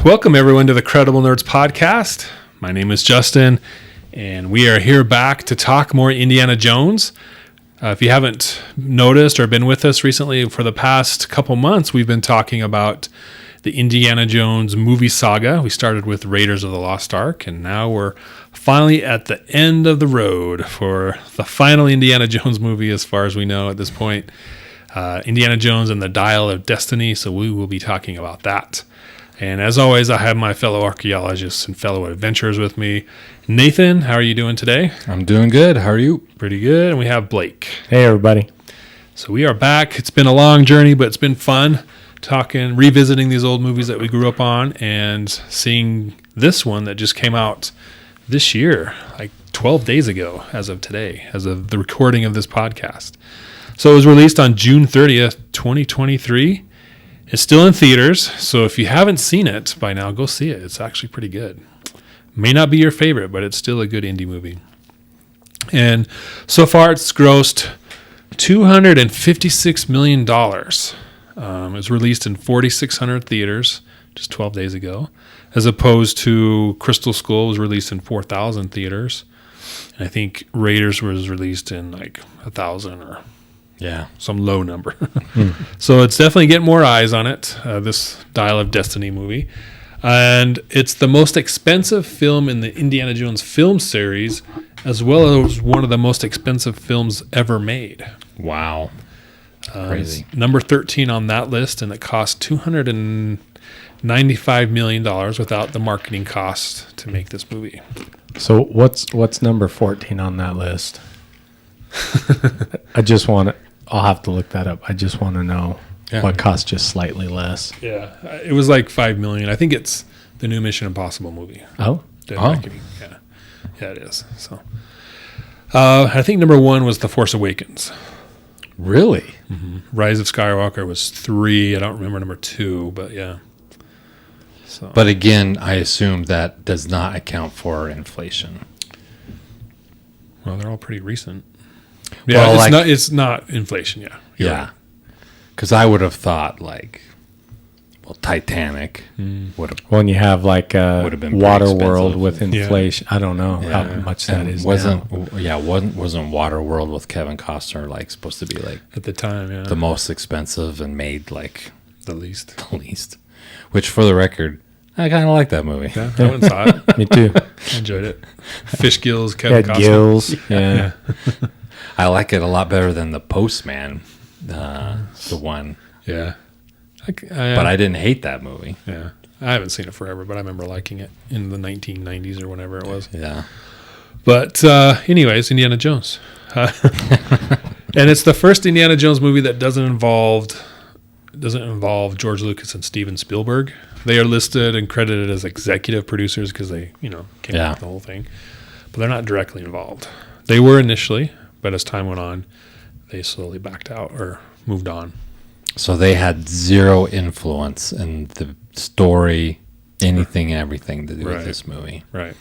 Welcome everyone to the Credible Nerds podcast. My name is Justin, and we are here back to talk more Indiana Jones. If you haven't noticed or been with us recently, for the past couple months, we've been talking about the Indiana Jones movie saga. We started with Raiders of the Lost Ark, and now we're finally at the end of the road for the final Indiana Jones movie, as far as we know at this point. Indiana Jones and the Dial of Destiny, so we will be talking about that. And as always, I have my fellow archaeologists and fellow adventurers with me. Nathan, how are you doing today? I'm doing good. How are you? Pretty good. And we have Blake. Hey, everybody. So we are back. It's been a long journey, but it's been fun revisiting these old movies that we grew up on and seeing this one that just came out this year, like 12 days ago as of today, as of the recording of this podcast. So it was released on June 30th, 2023. It's still in theaters, so if you haven't seen it by now, go see it. It's actually pretty good. May not be your favorite, but it's still a good indie movie. And so far, it's grossed $256 million. It was released in 4,600 theaters just 12 days ago, as opposed to Crystal Skull was released in 4,000 theaters. And I think Raiders was released in like 1,000 or some low number. So it's definitely getting more eyes on it, this Dial of Destiny movie. And it's the most expensive film in the Indiana Jones film series, as well as one of the most expensive films ever made. Wow. Crazy. Number 13 on that list, and it cost $295 million without the marketing cost to make this movie. So what's number 14 on that list? I'll have to look that up. I just want to know what cost just slightly less. Yeah, it was like $5 million. I think it's the new Mission Impossible movie. Oh. Yeah, it is. So, I think number 1 was The Force Awakens. Really? Mm-hmm. Rise of Skywalker was 3. I don't remember number 2, but yeah. So. But again, I assume that does not account for inflation. Well, they're all pretty recent. Yeah, well, it's not inflation. Yeah. Yeah. Because I would have thought Titanic would have. When you have like a Waterworld with inflation, yeah. I don't know how much that is. Wasn't Waterworld with Kevin Costner supposed to be at the time the most expensive and made the least. Which, for the record, I kind of like that movie. Yeah, I went and saw it. Me too. I enjoyed it. Fish gills, Kevin Costner. Gills. Yeah. I like it a lot better than The Postman, the one. Yeah. But I didn't hate that movie. Yeah. I haven't seen it forever, but I remember liking it in the 1990s or whenever it was. Yeah. But anyways, Indiana Jones. And it's the first Indiana Jones movie that doesn't involve George Lucas and Steven Spielberg. They are listed and credited as executive producers because they, came up with the whole thing. But they're not directly involved. They were initially, but as time went on, they slowly backed out or moved on. So they had zero influence in the story, anything and everything to do with this movie. Right.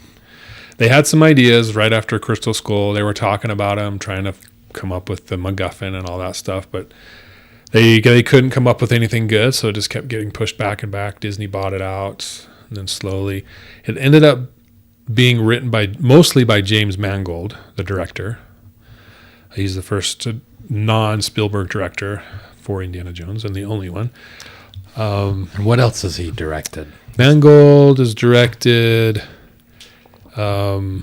They had some ideas right after Crystal Skull. They were talking about them, trying to come up with the McGuffin and all that stuff, but they couldn't come up with anything good, so it just kept getting pushed back and back. Disney bought it out, and then slowly it ended up being written mostly by James Mangold, the director. He's the first non-Spielberg director for Indiana Jones and the only one. And what else has he directed? Mangold has directed, I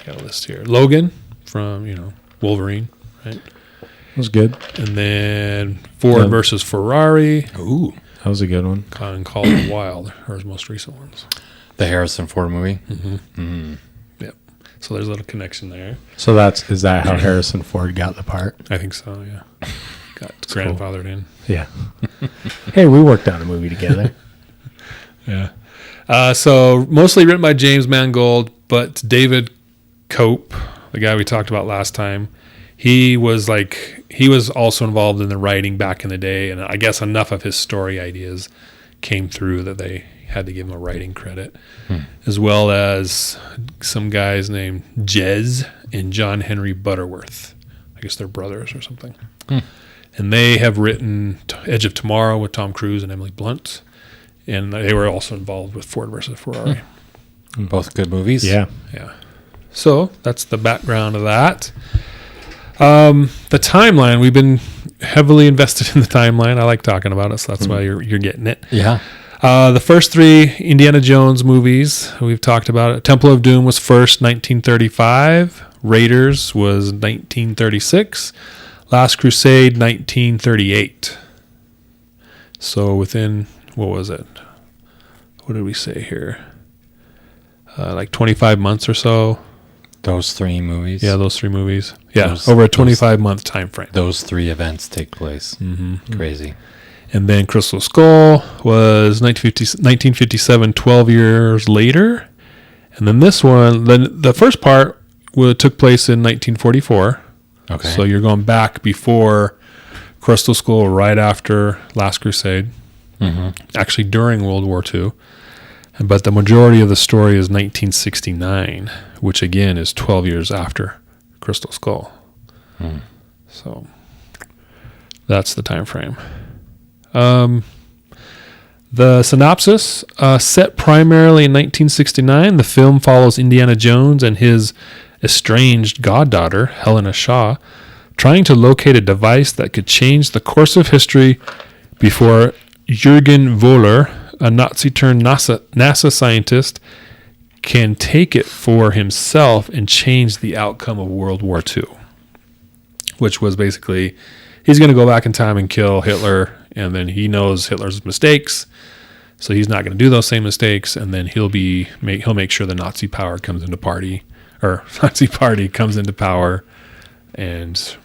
got a list here. Logan from, Wolverine, right? That was good. And then Ford versus Ferrari. Ooh. That was a good one. And Call of the Wild are his most recent ones. The Harrison Ford movie? Mm-hmm. Mm-hmm. Yep. So there's a little connection there. So is that how Harrison Ford got the part? I think so, yeah. Got grandfathered in. Yeah. Hey, we worked on a movie together. Yeah. So mostly written by James Mangold, but David Cope, the guy we talked about last time, he was also involved in the writing back in the day, and I guess enough of his story ideas came through that they had to give him a writing credit, as well as some guys named Jez and John Henry Butterworth. I guess they're brothers or something. And they have written Edge of Tomorrow with Tom Cruise and Emily Blunt, and they were also involved with Ford versus Ferrari. Both good movies. Yeah. Yeah. So that's the background of that. The timeline, we've been heavily invested in the timeline. I like talking about it, so that's why you're getting it. Yeah. The first three Indiana Jones movies, we've talked about it. Temple of Doom was first, 1935. Raiders was 1936. Last Crusade, 1938. So within, what was it? What did we say here? Like 25 months or so. Those three movies. Yeah, those three movies. Yeah, Those- over a 25-month time frame. Those three events take place. Crazy. And then Crystal Skull was 1957, 12 years later. And then this one, then the first part took place in 1944. Okay. So you're going back before Crystal Skull, right after Last Crusade, actually during World War II. But the majority of the story is 1969, which again is 12 years after Crystal Skull. So that's the time frame. The synopsis, set primarily in 1969, the film follows Indiana Jones and his estranged goddaughter, Helena Shaw, trying to locate a device that could change the course of history before Jurgen Voller, a Nazi-turned-NASA scientist, can take it for himself and change the outcome of World War II, which was basically he's going to go back in time and kill Hitler, and then he knows Hitler's mistakes, so he's not going to do those same mistakes, and then he'll make sure the Nazi power comes into party, or Nazi party comes into power, and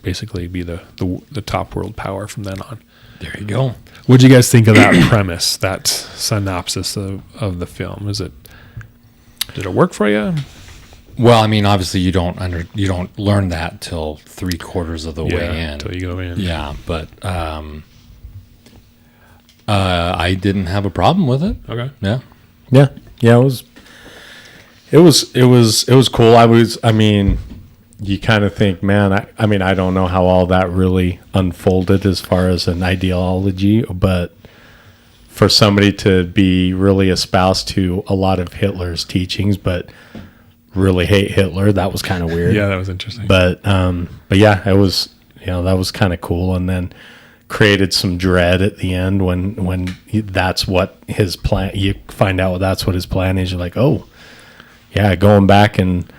basically be the top world power from then on. There you go. What do you guys think of that premise, that synopsis of the film? Did it work for you? Well, I mean, obviously you don't learn that till 3/4 of the way in. Until you go in. Yeah, but I didn't have a problem with it. Okay. Yeah. Yeah. It was cool. I mean, you kind of think, man, I don't know how all that really unfolded as far as an ideology, but for somebody to be really espoused to a lot of Hitler's teachings, but really hate Hitler, that was kind of weird. Yeah, that was interesting. But yeah, it was, that was kind of cool. And then created some dread at the end when that's what his plan, you find out that's what his plan is. You're like, oh yeah, going back and,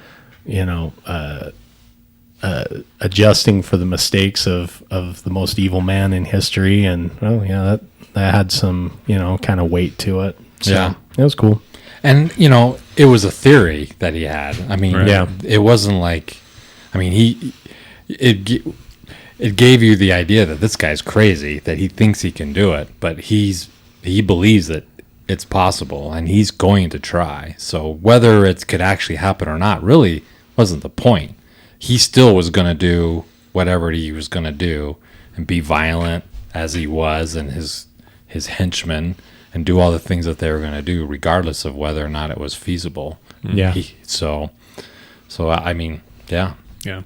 adjusting for the mistakes of the most evil man in history. And that had some, kind of weight to it. So, Yeah. it was cool. And, it was a theory that he had. I mean, Yeah. it wasn't like, I mean, it gave you the idea that this guy's crazy, that he thinks he can do it, but he believes that it's possible and he's going to try. So whether it could actually happen or not really wasn't the point. He still was going to do whatever he was going to do and be violent as he was, and his henchmen, and do all the things that they were going to do, regardless of whether or not it was feasible. Yeah. So I mean, yeah. Yeah,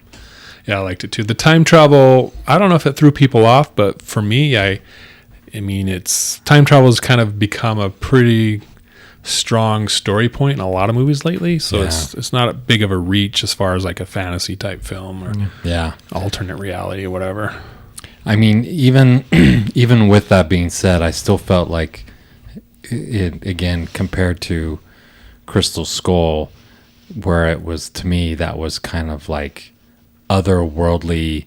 I liked it too. The time travel, I don't know if it threw people off, but for me, I mean, it's time travel has kind of become a pretty strong story point in a lot of movies lately. So Yeah. it's not a big of a reach as far as like a fantasy type film or Yeah. alternate reality or whatever. I mean, even with that being said, I still felt like it, again, compared to Crystal Skull, where it was, to me, that was kind of like otherworldly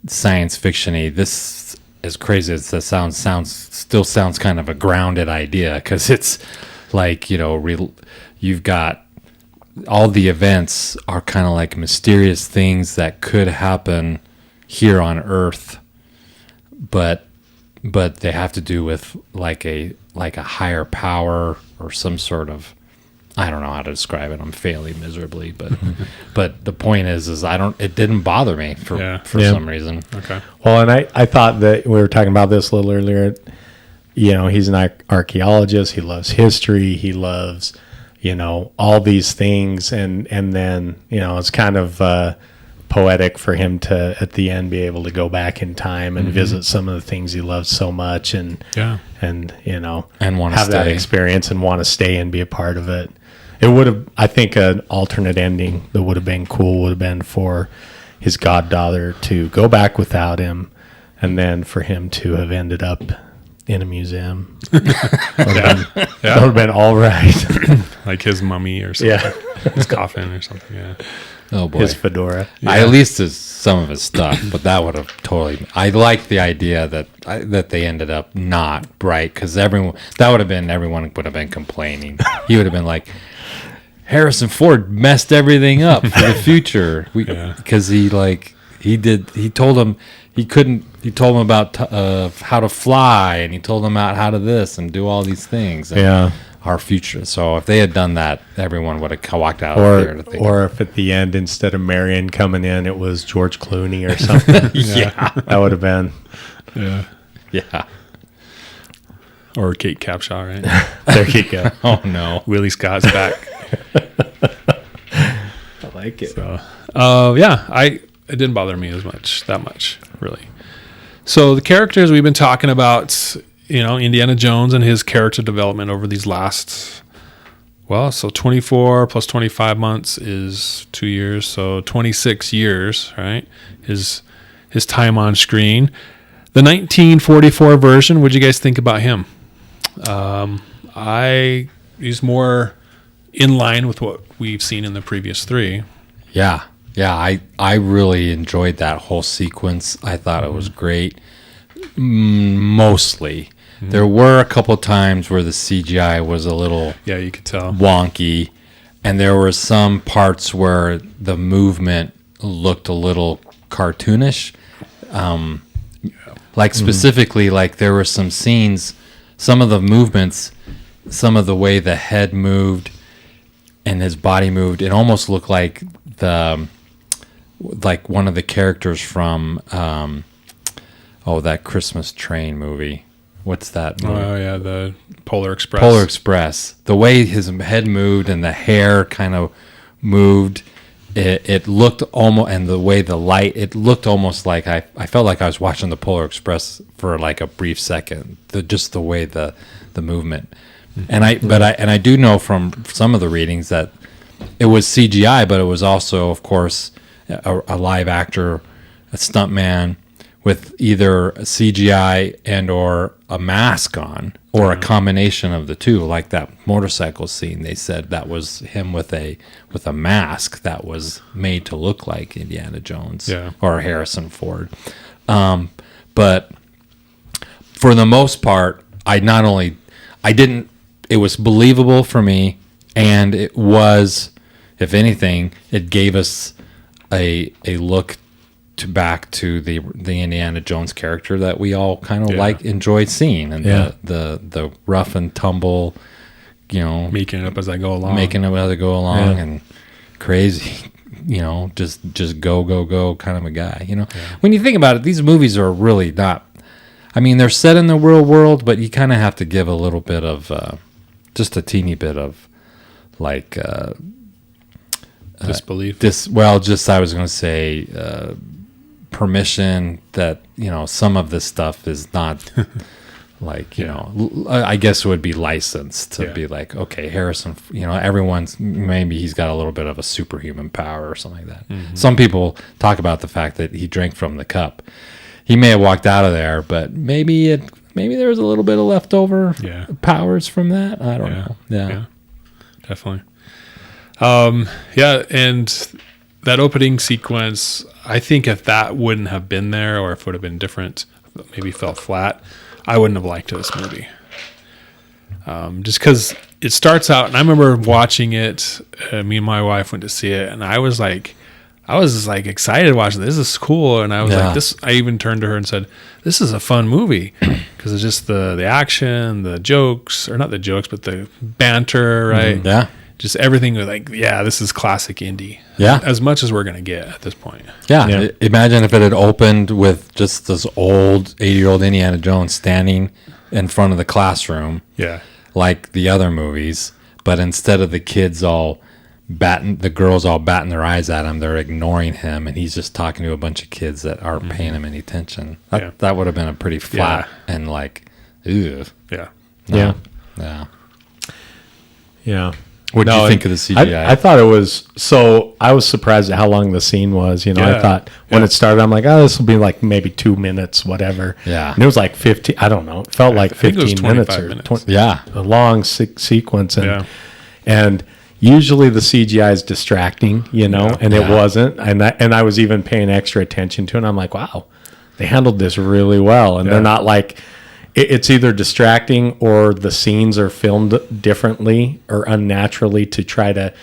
science fiction-y. This, as crazy as that still sounds kind of a grounded idea, because it's like, you've got all the events are kind of like mysterious things that could happen here on Earth, but they have to do with like a higher power or some sort of, I don't know how to describe it. I'm failing miserably, but the point is it didn't bother me for some reason. Okay. Well, and I thought that we were talking about this a little earlier. He's an archaeologist. He loves history. He loves, all these things. And then, it's kind of poetic for him to at the end be able to go back in time and visit some of the things he loves so much, and and want to have that experience and want to stay and be a part of it. It would have, I think, an alternate ending that would have been cool would have been for his goddaughter to go back without him, and then for him to have ended up in a museum. That would have been all right. Like his mummy or something. His coffin or something. Yeah. Oh boy, his fedora. At least some of his stuff, but that would have totally. I like the idea that they ended up not right, because everyone would have been complaining. He would have been like, Harrison Ford messed everything up for the future, because he told him about how to fly, and he told him about how to this and do all these things. And our future. So if they had done that, everyone would have walked out of there. Or if at the end, instead of Marion coming in, it was George Clooney or something. That would have been. Yeah. Or Kate Capshaw, right? There you go. Oh no, Willie Scott's back. I like it. So, it didn't bother me that much, really. So the characters we've been talking about, Indiana Jones and his character development over these last, 24 plus 25 months is 2 years, so 26 years, right? His time on screen. The 1944 version, what'd you guys think about him? He's more in line with what we've seen in the previous three. Yeah. I really enjoyed that whole sequence. I thought it was great. Mostly. There were a couple times where the CGI was a little you could tell wonky, and there were some parts where the movement looked a little cartoonish. Like specifically, like there were some scenes, some of the movements, some of the way the head moved and his body moved, it almost looked like one of the characters from that Christmas Train movie. What's that movie? Oh yeah, the Polar Express. Polar Express. The way his head moved and the hair kind of moved, it looked almost, and the way the light, it looked almost like I felt like I was watching the Polar Express for like a brief second. Just the way the movement, and I do know from some of the readings that it was CGI, but it was also, of course, a live actor, a stuntman, with either a CGI and or a mask on, or a combination of the two. Like that motorcycle scene, they said that was him with a mask that was made to look like Indiana Jones or Harrison Ford. But for the most part, it was believable for me, and it was, if anything, it gave us a look back to the Indiana Jones character that we all kind of enjoyed seeing, and the rough and tumble, making it up as I go along, and crazy, just go kind of a guy. When you think about it, these movies are really not. I mean, they're set in the real world, but you kind of have to give a little bit of, just a teeny bit of, like disbelief. I was going to say. Permission that some of this stuff is not like I guess it would be licensed to be like, okay, Harrison, everyone's, maybe he's got a little bit of a superhuman power or something like that. Some people talk about the fact that he drank from the cup. He may have walked out of there, but maybe there was a little bit of leftover powers from that. I don't know. Yeah, definitely. And that opening sequence, I think if that wouldn't have been there, or if it would have been different, maybe felt flat, I wouldn't have liked this movie. Just because it starts out, and I remember watching it, me and my wife went to see it, and I was excited watching this. This is cool. And I was like, I even turned to her and said, this is a fun movie, because it's just the action, the jokes, or not the jokes, but the banter, right? Yeah. Just everything was like, this is classic indie. Yeah. As much as we're going to get at this point. Yeah. Imagine if it had opened with just this old 80-year-old Indiana Jones standing in front of the classroom. Yeah. Like the other movies. But instead of the kids all the girls all batting their eyes at him. They're ignoring him, and he's just talking to a bunch of kids that aren't paying him any attention. That would have been a pretty flat and like, ew. Yeah. Yeah. Yeah. Yeah. What do you think of the CGI? I thought it was, so I was surprised at how long the scene was. You know, I thought when it started, I'm like, oh, this will be like maybe 2 minutes, whatever. Yeah. And it was like 15, I don't know. It felt like 15 minutes or 20, a long sequence. And usually the CGI is distracting, you know, and it wasn't. And I was even paying extra attention to it. And I'm like, wow, they handled this really well. And they're not like, it's either distracting or the scenes are filmed differently or unnaturally to try to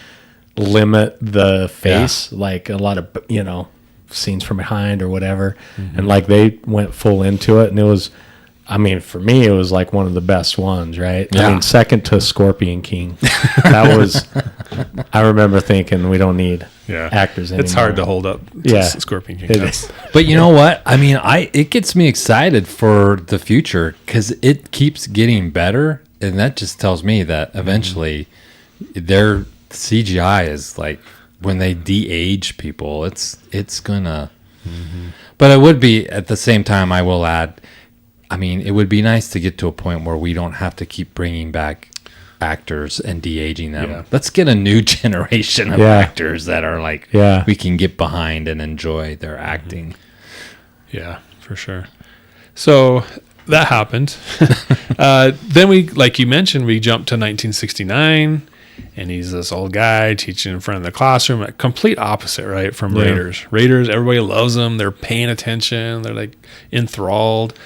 limit the face, like a lot of, you know, scenes from behind or whatever. And like they went full into it, and it was, I mean, for me, it was like one of the best ones, right? I mean, second to Scorpion King. That was, I remember thinking we don't need actors anymore. It's hard to hold up to Scorpion King. It is. But you know what? I mean, it gets me excited for the future because it keeps getting better, and that just tells me that eventually their CGI is like when they de-age people, it's gonna. But it would be at the same time. I will add. I mean, it would be nice to get to a point where we don't have to keep bringing back actors and de-aging them. Yeah. Let's get a new generation of actors that are like, we can get behind and enjoy their acting. Yeah, for sure. So that happened. Then we, like you mentioned, we jumped to 1969, and he's this old guy teaching in front of the classroom. A complete opposite, right, from Raiders. Raiders, everybody loves them. They're paying attention. They're like enthralled.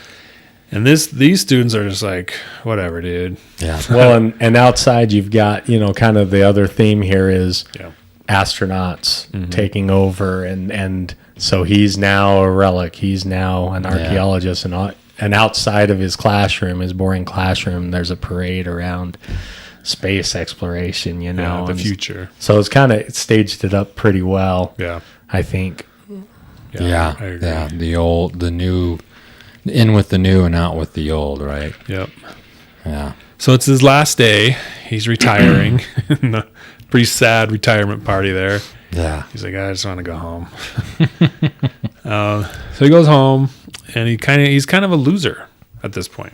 And these students are just like, whatever, dude. Yeah. Well, and outside you've got, you know, kind of the other theme here is astronauts taking over, and so he's now a relic. He's now an archaeologist, and outside of his classroom, his boring classroom, there's a parade around space exploration, you know, the future. So it's kind of staged it up pretty well. Yeah, I think. Yeah, I agree. The old, the new. In with the new and out with the old, right? Yep. Yeah. So it's his last day. He's retiring. Pretty sad retirement party there. Yeah. He's like, I just want to go home. So he goes home, and he's kind of a loser at this point.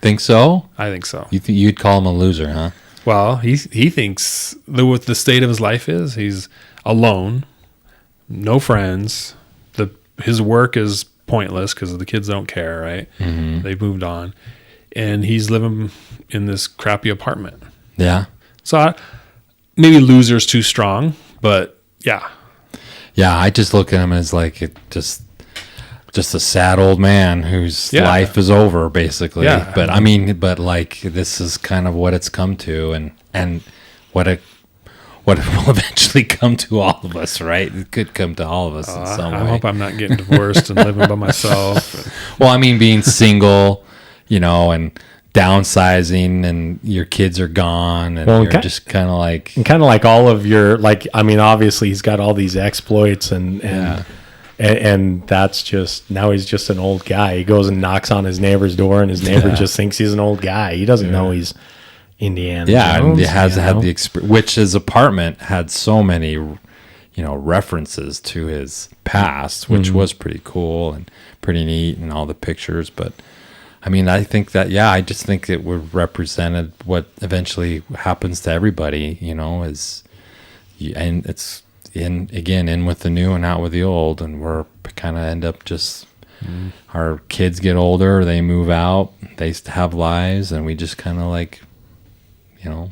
Think so? I think so. You'd call him a loser, huh? Well, he thinks what the state of his life is. He's alone, no friends. His work is pointless because the kids don't care, right? They've moved on, and he's living in this crappy apartment. Yeah. So maybe loser's too strong, but yeah. I just look at him as like just a sad old man whose life is over, basically. Yeah. But I mean, like this is kind of what it's come to, and what it will eventually come to all of us, right? It could come to all of us in some way. I hope I'm not getting divorced and living by myself. Well, I mean, being single, you know, and downsizing, and your kids are gone, and you're just kind of like... And kind of like all of your... Like, I mean, obviously, he's got all these exploits, and that's just... Now he's just an old guy. He goes and knocks on his neighbor's door, and his neighbor just thinks he's an old guy. He doesn't know he's... Indiana Jones, and he has had the experience, which his apartment had so many, you know, references to his past, which was pretty cool and pretty neat, and all the pictures. But I mean, I think that I just think it would represented what eventually happens to everybody, you know, and it's in with the new and out with the old, and we're kind of end up just our kids get older, they move out, they have lives, and we just kind of like. You know,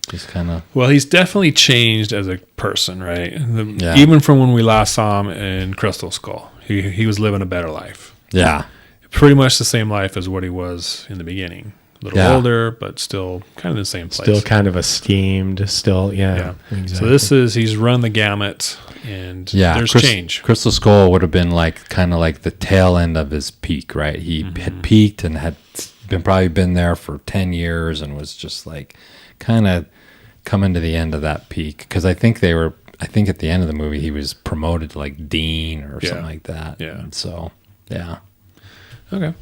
just kind of. Well, he's definitely changed as a person, right? Even from when we last saw him in Crystal Skull, he was living a better life. Yeah, pretty much the same life as what he was in the beginning. A little older, but still kind of the same place. Still kind of esteemed. Still, exactly. So he's run the gamut, and there's change. Crystal Skull would have been like kind of like the tail end of his peak, right? He had peaked and had probably been there for 10 years and was just like kind of coming to the end of that peak, because I think at the end of the movie he was promoted to like dean or something like that. And so okay.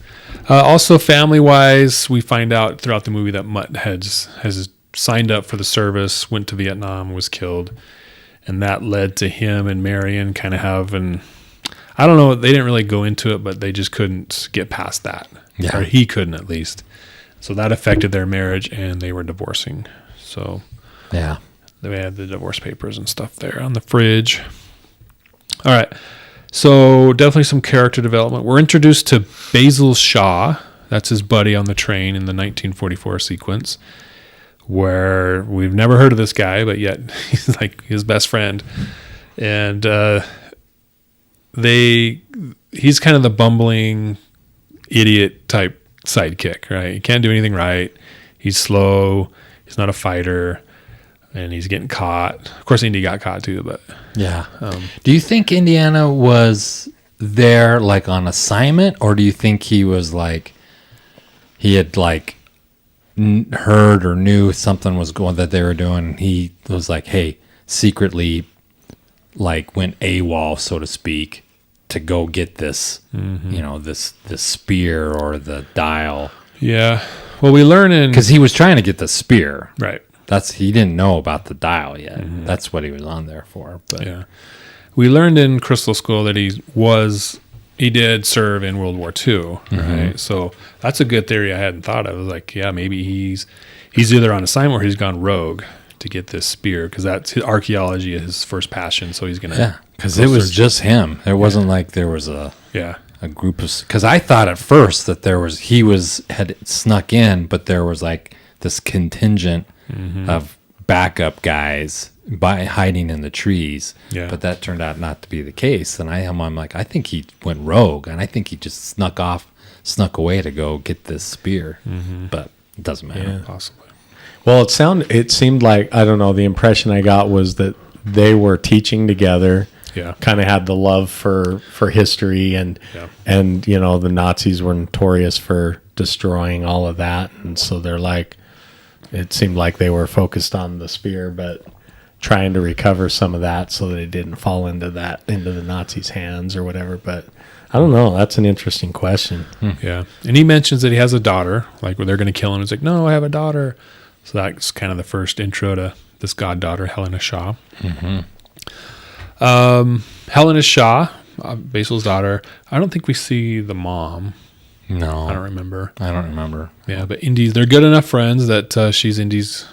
Also, family wise, we find out throughout the movie that Mutt has signed up for the service, went to Vietnam, was killed. And that led to him and Marion kind of having, I don't know, they didn't really go into it, but they just couldn't get past that. Yeah. Or he couldn't, at least. So that affected their marriage, and they were divorcing. So Yeah. they had the divorce papers and stuff there on the fridge. All right. So definitely some character development. We're introduced to Basil Shaw. That's his buddy on the train in the 1944 sequence, where we've never heard of this guy, but yet he's like his best friend. And he's kind of the bumbling idiot type sidekick, right? He can't do anything right. He's slow. He's not a fighter, and he's getting caught. Of course, Indy got caught too, but Yeah. Do you think Indiana was there like on assignment, or do you think he was like, he had like heard or knew something was going that they were doing, and he was like, hey, secretly like went AWOL, so to speak, to go get this, this spear or the dial? yeah. Well, we learn in Because he was trying to get the spear. right. He didn't know about the dial yet. That's what he was on there for. But Yeah. We learned in Crystal School that he did serve in World War II, right? So that's a good theory I hadn't thought of. I was like, yeah, maybe he's either on assignment or he's gone rogue to get this spear, because that's his archaeology is his first passion. So he's going to. yeah, because it was just him. It wasn't like there was a group of, because I thought at first that he had snuck in, but there was like this contingent of backup guys hiding in the trees. Yeah. But that turned out not to be the case. And I'm like, I think he went rogue, and I think he just snuck away to go get this spear. But it doesn't matter. Possibly. Well, it seemed like, I don't know, the impression I got was that they were teaching together. Yeah. Kind of had the love for history, and the Nazis were notorious for destroying all of that, and so they're like, it seemed like they were focused on the spear, but trying to recover some of that so that it didn't fall into the Nazis' hands or whatever. But I don't know. That's an interesting question. Yeah. And he mentions that he has a daughter, like when they're going to kill him. He's like, no, I have a daughter. So that's kind of the first intro to this goddaughter, Helena Shaw. Helena Shaw, Basil's daughter. I don't think we see the mom. No. I don't remember. Yeah, but they're good enough friends that she's Indy's,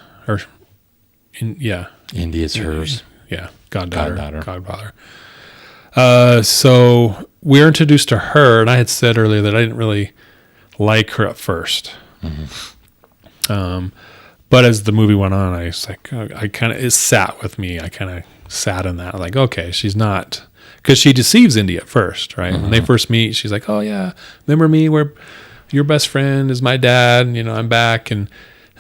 Indy is hers. Yeah, godfather. So we're introduced to her, and I had said earlier that I didn't really like her at first. But as the movie went on, I was like, it sat with me. I kind of sat in that, like, okay, she's not, because she deceives Indy at first, right? When they first meet, she's like, oh yeah, remember me? Where your best friend is my dad, and I'm back, and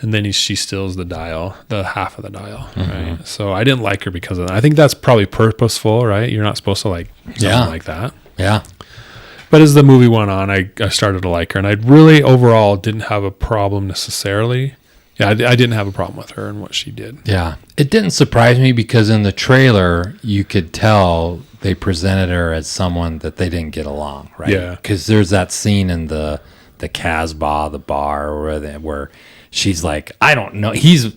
then she steals the dial, the half of the dial, right? So I didn't like her because of that. I think that's probably purposeful, right? You're not supposed to like something like that. Yeah. But as the movie went on, I started to like her, and I really overall didn't have a problem necessarily. Yeah, I didn't have a problem with her and what she did. Yeah. It didn't surprise me because in the trailer, you could tell they presented her as someone that they didn't get along, right? Yeah. Because there's that scene in the Casbah, the bar, where she's like, I don't know. He's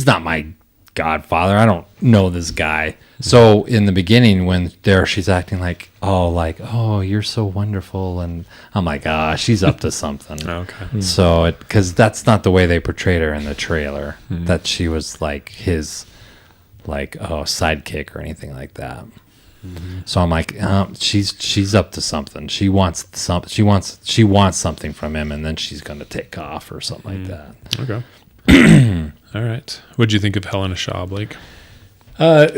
not my godfather. I don't know this guy. So in the beginning, when she's acting like, oh, you're so wonderful, and I'm like, she's up to something. Okay. So because that's not the way they portrayed her in the trailer, that she was like his sidekick or anything like that. So I'm like, she's up to something. She wants something from him, and then she's going to take off or something like that. Okay. All right. What'd you think of Helena Shaw, Blake?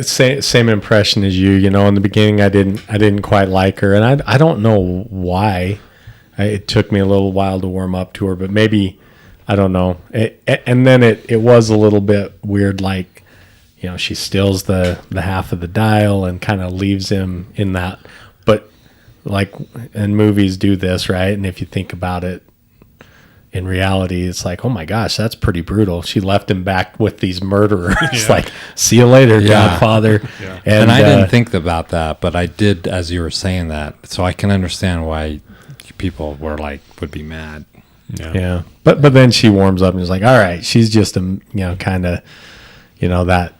Same impression as you. In the beginning, I didn't quite like her, and I don't know why. It took me a little while to warm up to her, but maybe I don't know. And then it was a little bit weird, like she steals the half of the dial and kind of leaves him in that. But like, and movies do this, right? And if you think about it, in reality, it's like, oh my gosh, that's pretty brutal. She left him back with these murderers. Like, see you later, Godfather. Yeah. And I didn't think about that, but I did as you were saying that. So I can understand why people would be mad. Yeah. But then she warms up and is like, all right, she's just a, kind of, that,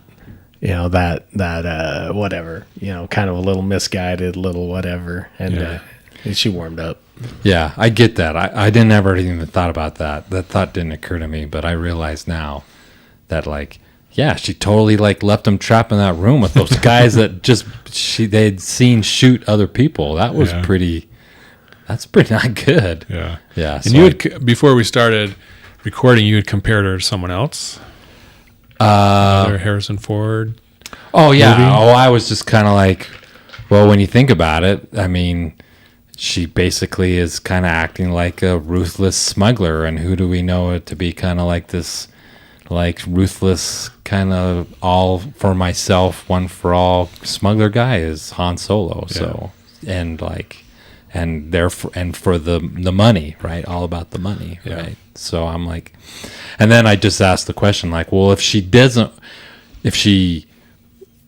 whatever, kind of a little misguided, little whatever. And she warmed up. Yeah, I get that. I didn't ever even thought about that. That thought didn't occur to me, but I realize now that she totally left him trapped in that room with those guys that they'd seen shoot other people. That was that's pretty not good. Yeah. Yeah. And So you had, before we started recording, you had compared her to someone else. Another Harrison Ford. oh yeah. movie? Oh, I was just kind of well, when you think about it, I mean, she basically is kind of acting like a ruthless smuggler, and who do we know it to be kind of like this, ruthless kind of all for myself, one for all smuggler guy is Han Solo. So and for the money, right? All about the money, right? So I'm and then I just asked the question, well, if she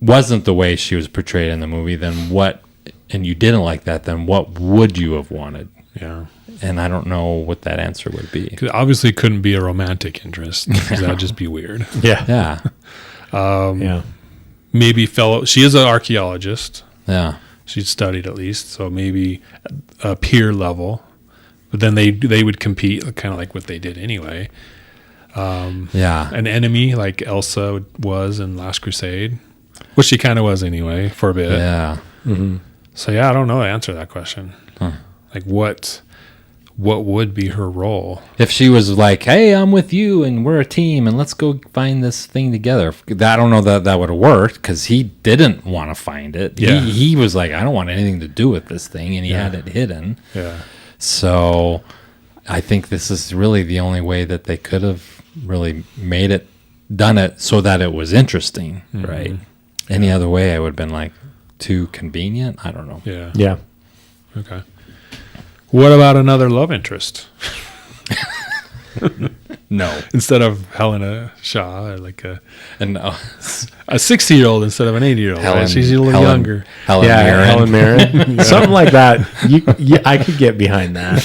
wasn't the way she was portrayed in the movie, then what? And you didn't like that, then what would you have wanted? Yeah. And I don't know what that answer would be. 'Cause obviously it couldn't be a romantic interest, 'cause that'd just be weird. Yeah. Yeah. Maybe she is an archaeologist. Yeah. She'd studied at least, so maybe a peer level. But then they would compete, kind of like what they did anyway. Yeah. An enemy like Elsa was in Last Crusade, which she kind of was anyway for a bit. Yeah. Mm-hmm. So I don't know the answer to that question. What would be her role? If she was hey, I'm with you and we're a team and let's go find this thing together. I don't know that would have worked because he didn't want to find it. Yeah. He was I don't want anything to do with this thing, and he had it hidden. Yeah. So I think this is really the only way that they could have really done it so that it was interesting, right? Any other way I would have been too convenient. I don't know. Yeah. Yeah. Okay. What about another love interest? No. Instead of Helena Shaw, And no. a 60-year-old instead of an 80-year-old. Right? She's a little younger. Helen Mirren. Helen Mirren. Something like that. I could get behind that.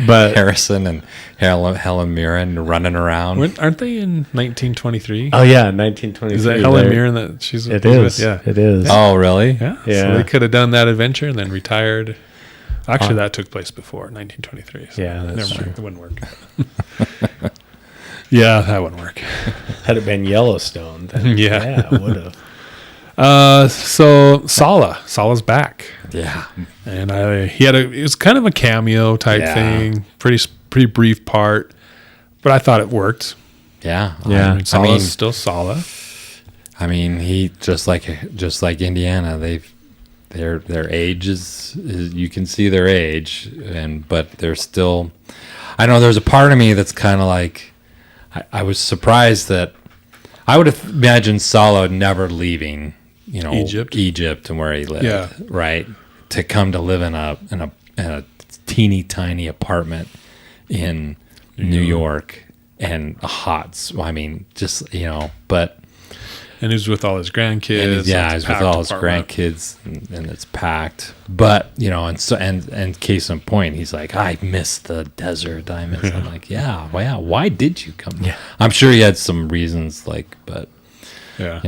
But Harrison and Helen Mirren running around. Aren't they in 1923? oh yeah, 1923. Is that Helen Mirren that she's It with? is. Yeah. It is. Oh, really? Yeah. Yeah. So they could have done that adventure and then retired. Actually, that took place before 1923. So Yeah, that's never mind. It wouldn't work. Yeah, that wouldn't work. Had it been Yellowstone, then Yeah. it would have. So Sallah's back. Yeah. And it was kind of a cameo type thing, pretty brief part, but I thought it worked. Yeah. Yeah. I mean, Sallah's still Sallah. I mean, he just like Indiana, their age is you can see their age, but they're still. I know there's a part of me that's kind of I was surprised that I would have imagined Sallah never leaving, Egypt and where he lived, right, to come to live in a teeny tiny apartment in New York and a hot. I mean, just but. And he's with all his grandkids. He's with all his grandkids, and it's packed. But and case in point, he's I miss the desert. I'm yeah. Why did you come? Yeah. I'm sure he had some reasons, but Yeah.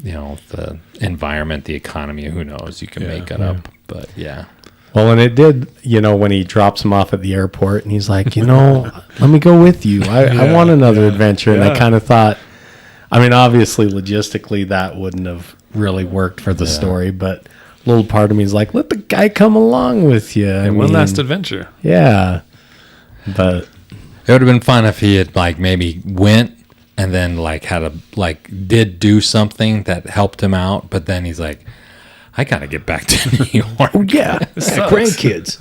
The environment, the economy. Who knows? You can make it up, but yeah. Well, and it did, when he drops him off at the airport, and he's like, let me go with you. I want another adventure, and I kind of thought. I mean, obviously, logistically, that wouldn't have really worked for the story, but a little part of me is let the guy come along with you. One last adventure. Yeah. But it would have been fun if he had maybe went and then did do something that helped him out, but then he's I gotta get back to New York. Grandkids.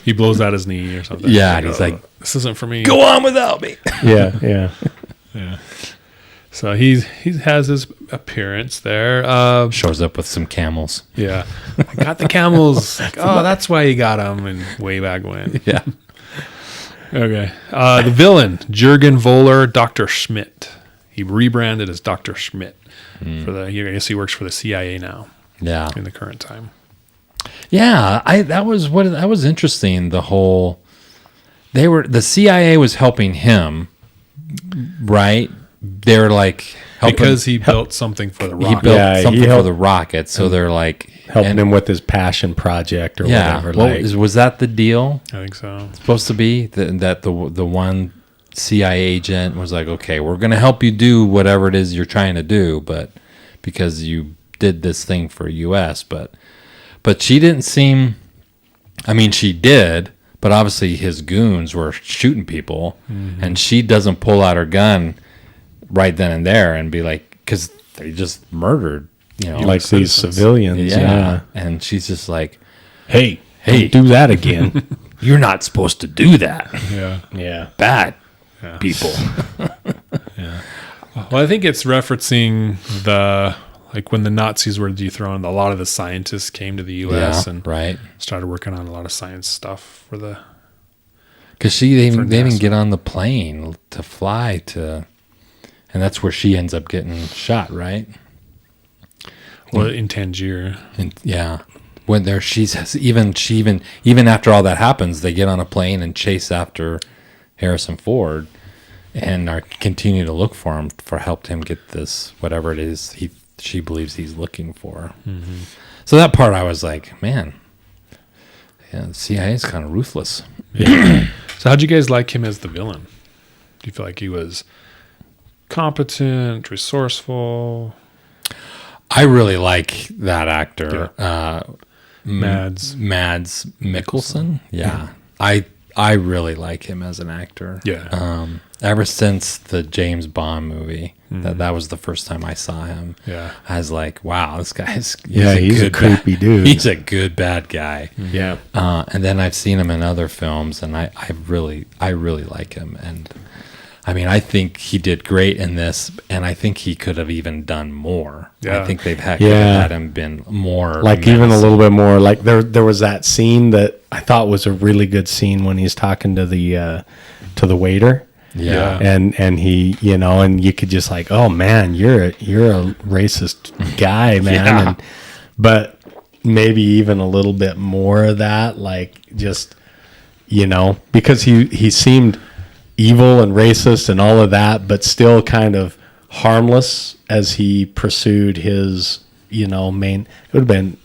He blows out his knee or something. Yeah, and he's this isn't for me. go on without me. Yeah. So he has his appearance there. Shows up with some camels. Yeah, I got the camels. That's why you got them, and way back when. Yeah. Okay. The villain, Jurgen Voller, Dr. Schmidt. He rebranded as Dr. Schmidt. I guess he works for the CIA now. Yeah. In the current time. Yeah, that was interesting. The whole, the CIA was helping him, right? They were like helping, because he built something for the he rocket. built something for the rocket. So they're like helping him with his passion project or whatever. Was that the deal? I think so. Supposed to be that the one CIA agent was like, okay, we're going to help you do whatever it is you're trying to do, but because you did this thing for US, but she didn't seem, I mean, she did, but obviously his goons were shooting people, and she doesn't pull out her gun right then and there and be like, because they just murdered, like these civilians. Yeah. And she's just like, hey, don't do that again. you're not supposed to do that. Yeah. Bad people. Yeah. Well, I think it's referencing like when the Nazis were dethroned, a lot of the scientists came to the U.S. and started working on a lot of science stuff for the. Because they didn't get on the plane to fly to, and that's where she ends up getting shot, right? Well, in Tangier. When there, even after all that happens, they get on a plane and chase after Harrison Ford, and continue to look for him for help him get this whatever it is she believes he's looking for. Mm-hmm. So that part I was like, man, the CIA is kind of ruthless. Yeah. So how'd you guys like him as the villain? Do you feel like he was competent, resourceful? I really like that actor, Mads Mikkelsen. Yeah, I really like him as an actor. Yeah. Ever since the James Bond movie, that was the first time I saw him. Yeah. I was like, wow, this guy's he's a creepy dude. He's a good bad guy. Yeah. And then I've seen him in other films, and I really like him. And I mean, I think he did great in this, and I think he could have even done more. Yeah. I think could have had him been more like even a little bit more. Like there was that scene that I thought was a really good scene when he's talking to the waiter. Yeah. And he, and you could just like, oh man, you're a racist guy, man. Yeah. But maybe even a little bit more of that, like just, because he seemed evil and racist and all of that, but still kind of harmless as he pursued his, main. It would have been,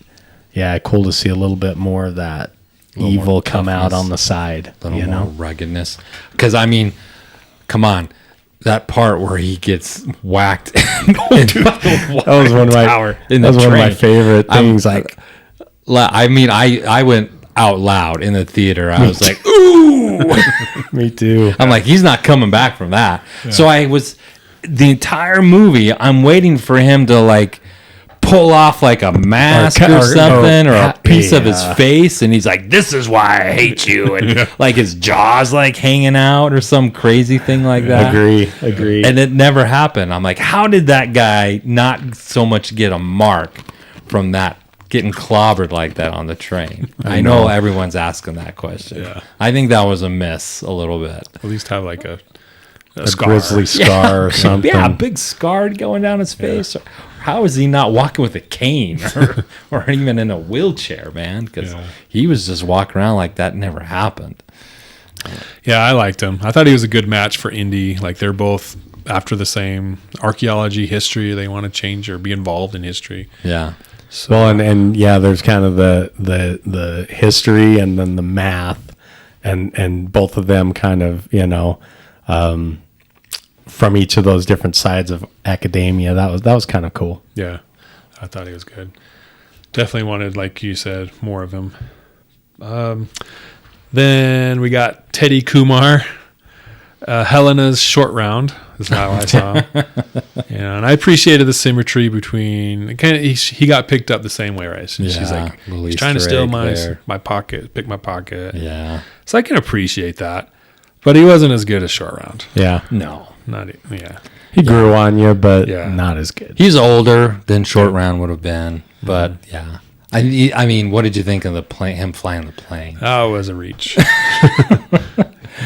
cool to see a little bit more of that evil come out on the side, a little more ruggedness. Because I mean, come on, that part where he gets whacked. That was one of my favorite things. I went out loud in the theater. I was like, ooh. Me too. I'm like, he's not coming back from that. Yeah. So the entire movie, I'm waiting for him to like pull off like a mask or something, or a piece of his face, and he's like, this is why I hate you, and like his jaw's like hanging out or some crazy thing like that. Agree. And it never happened. I'm like, how did that guy not so much get a mark from that, getting clobbered like that on the train? I know everyone's asking that question. Yeah. I think that was a miss a little bit. At least have like a scar. Grizzly scar or something. Yeah, a big scar going down his face. Yeah. How is he not walking with a cane or even in a wheelchair, man? Because he was just walking around like that never happened. Yeah, I liked him. I thought he was a good match for Indy. Like they're both after the same archaeology, history. They want to change or be involved in history. Yeah. So, well, and there's kind of the history and then the math, and both of them kind of from each of those different sides of academia. That was kind of cool. Yeah, I thought he was good. Definitely wanted, like you said, more of him. Then we got Teddy Kumar, Helena's short round is how I saw him. And I appreciated the symmetry between he got picked up the same way, right? So she's like, he's trying to steal my pocket, pick my pocket. Yeah. So I can appreciate that, but he wasn't as good as short round. Yeah. No. He grew on you, but not as good. He's older than short round would have been, but yeah. I mean, what did you think of the plane? Him flying the plane? Oh, it was a reach.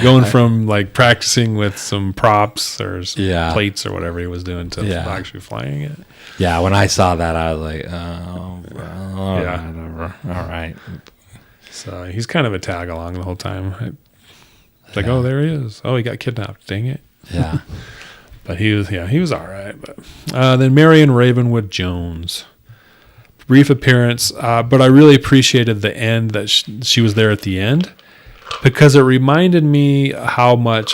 Going from like practicing with some props or plates or whatever he was doing to actually flying it. Yeah, when I saw that, I was like, oh, whatever. All right. So he's kind of a tag along the whole time. It's like, oh, there he is. Oh, he got kidnapped. Dang it. Yeah. But he was all right. But then Marion Ravenwood Jones, brief appearance, but I really appreciated the end that she was there at the end, because it reminded me how much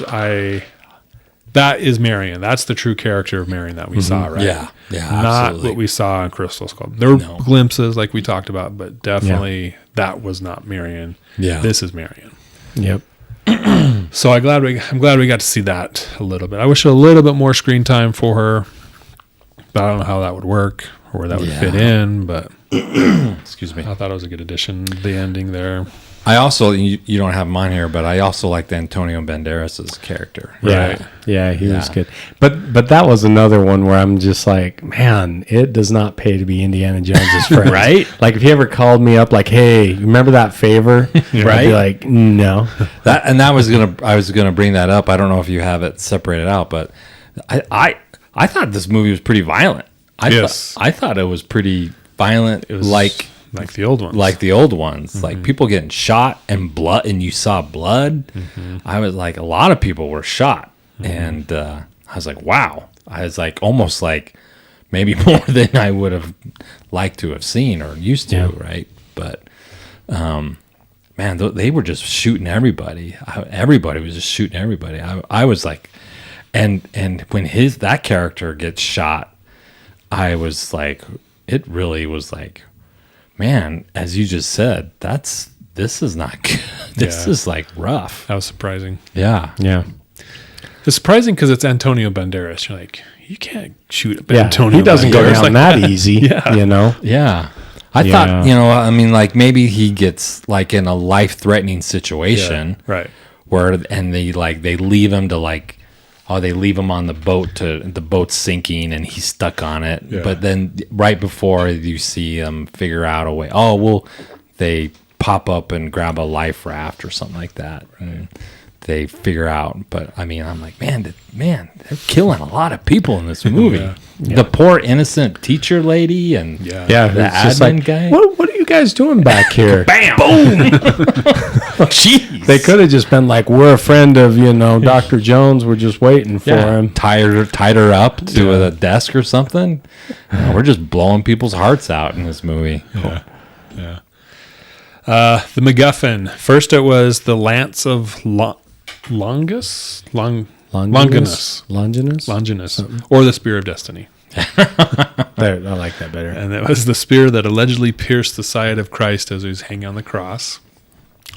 that is Marion. That's the true character of Marion that we saw, right? Yeah, Not absolutely. what we saw in Crystal Skull. There were glimpses like we talked about, but definitely that was not Marion. Yeah. This is Marion. Yep. So I'm glad we got to see that a little bit. I wish a little bit more screen time for her, but I don't know how that would work or where that would fit in. But Excuse me. I thought it was a good addition. The ending there. I also, you don't have mine here, but I also liked Antonio Banderas's character. Right. Yeah, he was good. But that was another one where I'm just like, man, it does not pay to be Indiana Jones's friend. Right? Like if he ever called me up like, hey, remember that favor? I'd be like, no. I was gonna bring that up. I don't know if you have it separated out, but I thought this movie was pretty violent. I thought it was pretty violent. It was like the old ones. Like the old ones. Like people getting shot and blood, and you saw blood. I was like, a lot of people were shot. And I was like, wow. I was like, almost like maybe more than I would have liked to have seen or used to, right? But man, they were just shooting everybody. Everybody was just shooting everybody. I was like, and when that character gets shot, I was like, it really was like, man, as you just said, this is not good. This is like rough. That was surprising. Yeah. Yeah. It's surprising because it's Antonio Banderas. You're like, you can't shoot Antonio. He doesn't go Banderas down like that easy, you know? Yeah. I thought, I mean, like maybe he gets like in a life-threatening situation, right? Where they leave him to like, they leave him on the boat the boat's sinking and he's stuck on it. Yeah. But then right before you see him figure out a way, they pop up and grab a life raft or something like that. And they figure out. But I mean, I'm like, man, they're killing a lot of people in this movie. The poor innocent teacher lady and the admin guy. What are you guys doing back here? Bam! Boom! Jeez. They could have just been like, we're a friend of, Dr. Jones. We're just waiting for him. Tied her up to a desk or something. We're just blowing people's hearts out in this movie. Yeah. The McGuffin. First, it was the Lance of Longinus, or the Spear of Destiny. I like that better. And it was the spear that allegedly pierced the side of Christ as he was hanging on the cross.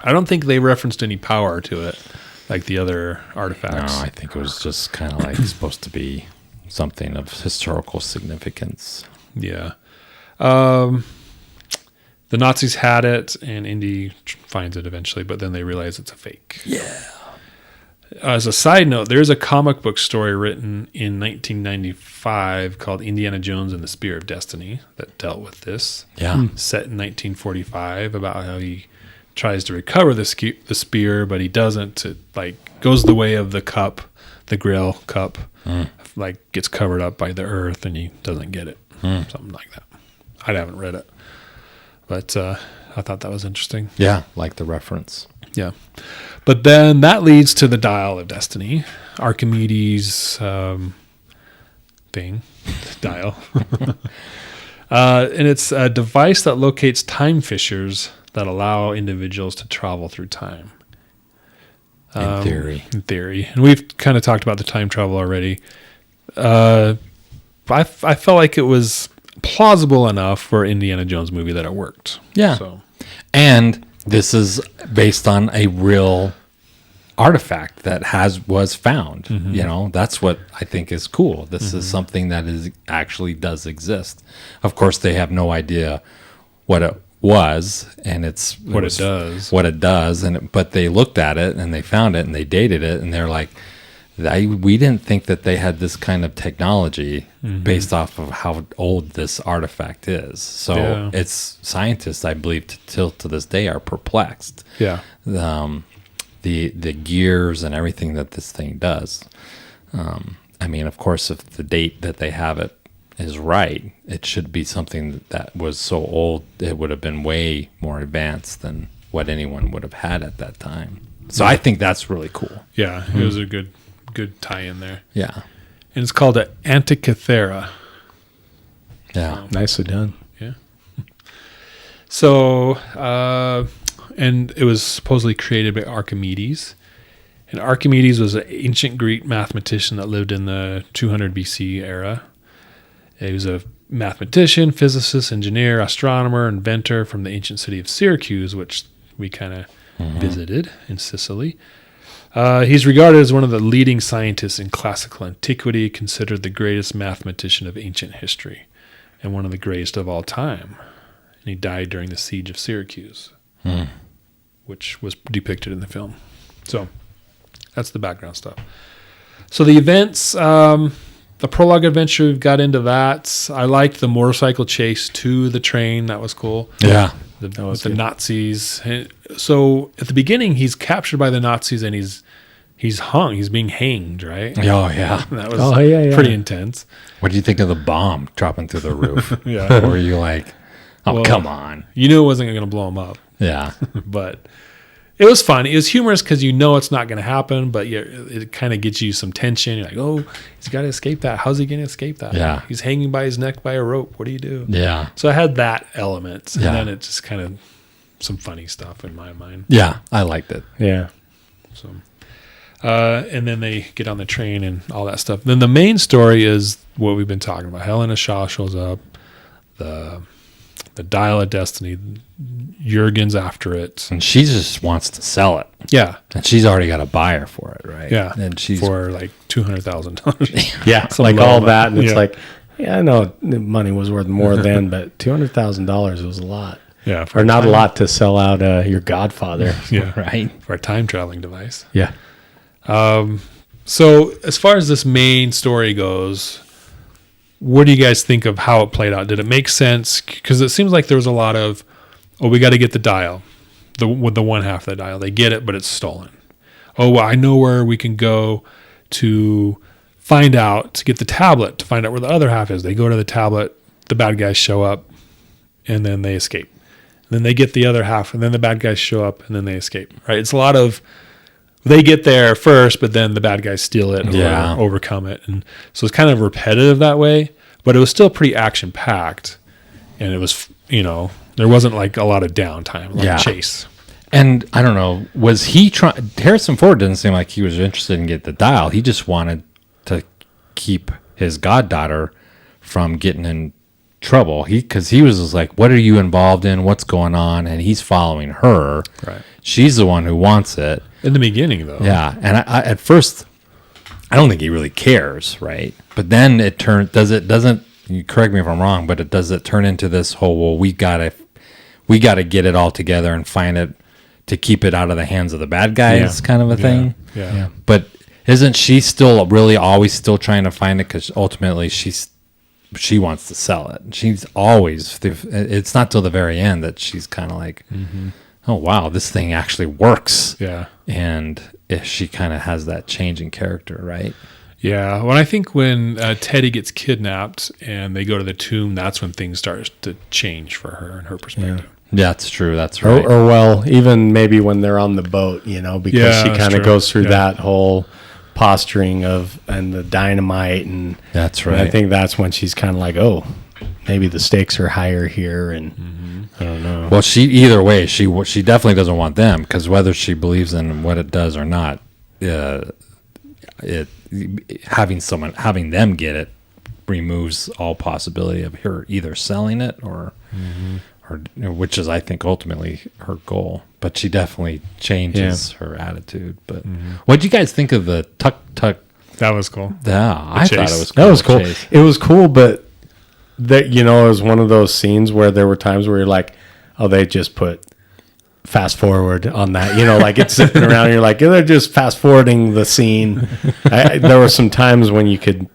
I don't think they referenced any power to it like the other artifacts. No, I think it was just kind of like supposed to be something of historical significance. Yeah. The Nazis had it, and Indy finds it eventually, but then they realize it's a fake. Yeah. As a side note, there's a comic book story written in 1995 called Indiana Jones and the Spear of Destiny that dealt with this. Yeah. Set in 1945 about how he tries to recover the spear, but he doesn't. It goes the way of the cup, the Grail cup, gets covered up by the earth, and he doesn't get it. Something like that. I haven't read it, but I thought that was interesting. Yeah, like the reference. Yeah. But then that leads to the Dial of Destiny, Archimedes thing, dial. And it's a device that locates time fissures that allow individuals to travel through time. In theory. And we've kind of talked about the time travel already. I felt like it was plausible enough for an Indiana Jones movie that it worked. Yeah. So. And this is based on a real artifact that was found. That's what I think is cool. This is something that actually does exist. Of course, they have no idea what it was, and what it does. But they looked at it and they found it and they dated it, and they're like, we didn't think that they had this kind of technology based off of how old this artifact is. So it's scientists, I believe, till to this day are perplexed. Yeah. The gears and everything that this thing does. I mean, of course, if the date that they have it is right, it should be something that was so old it would have been way more advanced than what anyone would have had at that time. So I think that's really cool. Yeah, it was a good tie-in there. Yeah. And it's called an Antikythera. Yeah. Nicely done. Yeah. So, and it was supposedly created by Archimedes. And Archimedes was an ancient Greek mathematician that lived in the 200 BC era. He was a mathematician, physicist, engineer, astronomer, inventor from the ancient city of Syracuse, which we kind of visited in Sicily. He's regarded as one of the leading scientists in classical antiquity, considered the greatest mathematician of ancient history, and one of the greatest of all time. And he died during the siege of Syracuse, which was depicted in the film. So that's the background stuff. So the events, the prologue adventure, we've got into that. I liked the motorcycle chase to the train. That was cool. Yeah. With the Nazis. And so at the beginning, he's captured by the Nazis and he's hung. He's being hanged, right? Oh, yeah. That was pretty intense. What do you think of the bomb dropping through the roof? Yeah. Or were you like, oh, Well, come on. You knew it wasn't going to blow him up, Yeah. but it was fun. It was humorous because you know it's not going to happen, but it kind of gets you some tension. You're like, oh, he's got to escape that. How's he going to escape that? Yeah. He's hanging by his neck by a rope. What do you do? Yeah. So I had that element, and Yeah. then it's just kind of some funny stuff in my mind. Yeah. I liked it. Yeah. So, and then they get on the train and all that stuff. Then the main story is what we've been talking about. Helena Shaw shows up. The Dial of Destiny. Jurgen's after it. And she just wants to sell it. Yeah. And she's already got a buyer for it, right? Yeah. And she's for like $200,000. Yeah. Some Like low all amount. that. And it's Yeah. like, yeah, I know the money was worth more then, but $200,000 was a lot. Yeah. Or not a lot to sell out your godfather. Yeah. right. For a time traveling device. Yeah. So as far as this main story goes, what do you guys think of how it played out? Did it make sense? Because it seems like there was a lot of, oh, we got to get the dial, with the one half of the dial. They get it, but it's stolen. Oh, well, I know where we can go to find out, to get the tablet, to find out where the other half is. They go to the tablet, the bad guys show up, and then they escape. Then they get the other half, and then the bad guys show up, and then they escape. Right? It's a lot of, they get there first, but then the bad guys steal it or overcome it. And so it's kind of repetitive that way, but it was still pretty action packed. And it was, there wasn't like a lot of downtime, like chase. And I don't know, was he trying? Harrison Ford didn't seem like he was interested in getting the dial. He just wanted to keep his goddaughter from getting in trouble. Because he was just like, what are you involved in? What's going on? And he's following her. Right. She's the one who wants it. In the beginning, though. Yeah. And I at first, I don't think he really cares, right? But then it doesn't, you correct me if I'm wrong, but does it turn into this whole, well, we gotta get it all together and find it to keep it out of the hands of the bad guys kind of a thing? Yeah. But isn't she still really always still trying to find it? Because ultimately she wants to sell it. She's always, it's not till the very end that she's kind of like, oh, wow, this thing actually works. Yeah. And she kind of has that change in character, right? Yeah. Well, I think when Teddy gets kidnapped and they go to the tomb, that's when things start to change for her and her perspective. Yeah, that's true. That's right. Or well, even maybe when they're on the boat, because she kind of goes through that whole posturing and the dynamite. And that's and right. I think that's when she's kind of like, oh, maybe the stakes are higher here. And I don't know. Well, either way, she definitely doesn't want them, because whether she believes in what it does or not, having them get it removes all possibility of her either selling it or which is, I think, ultimately her goal. But she definitely changes her attitude. But what do you guys think of the tuk? That was cool. Yeah, I thought it was cool. That was cool. Chase. It was cool, but that it was one of those scenes where there were times where you're like, oh, they just put fast forward on that, like it's zipping around. And you're like, they're just fast forwarding the scene. There were some times when you could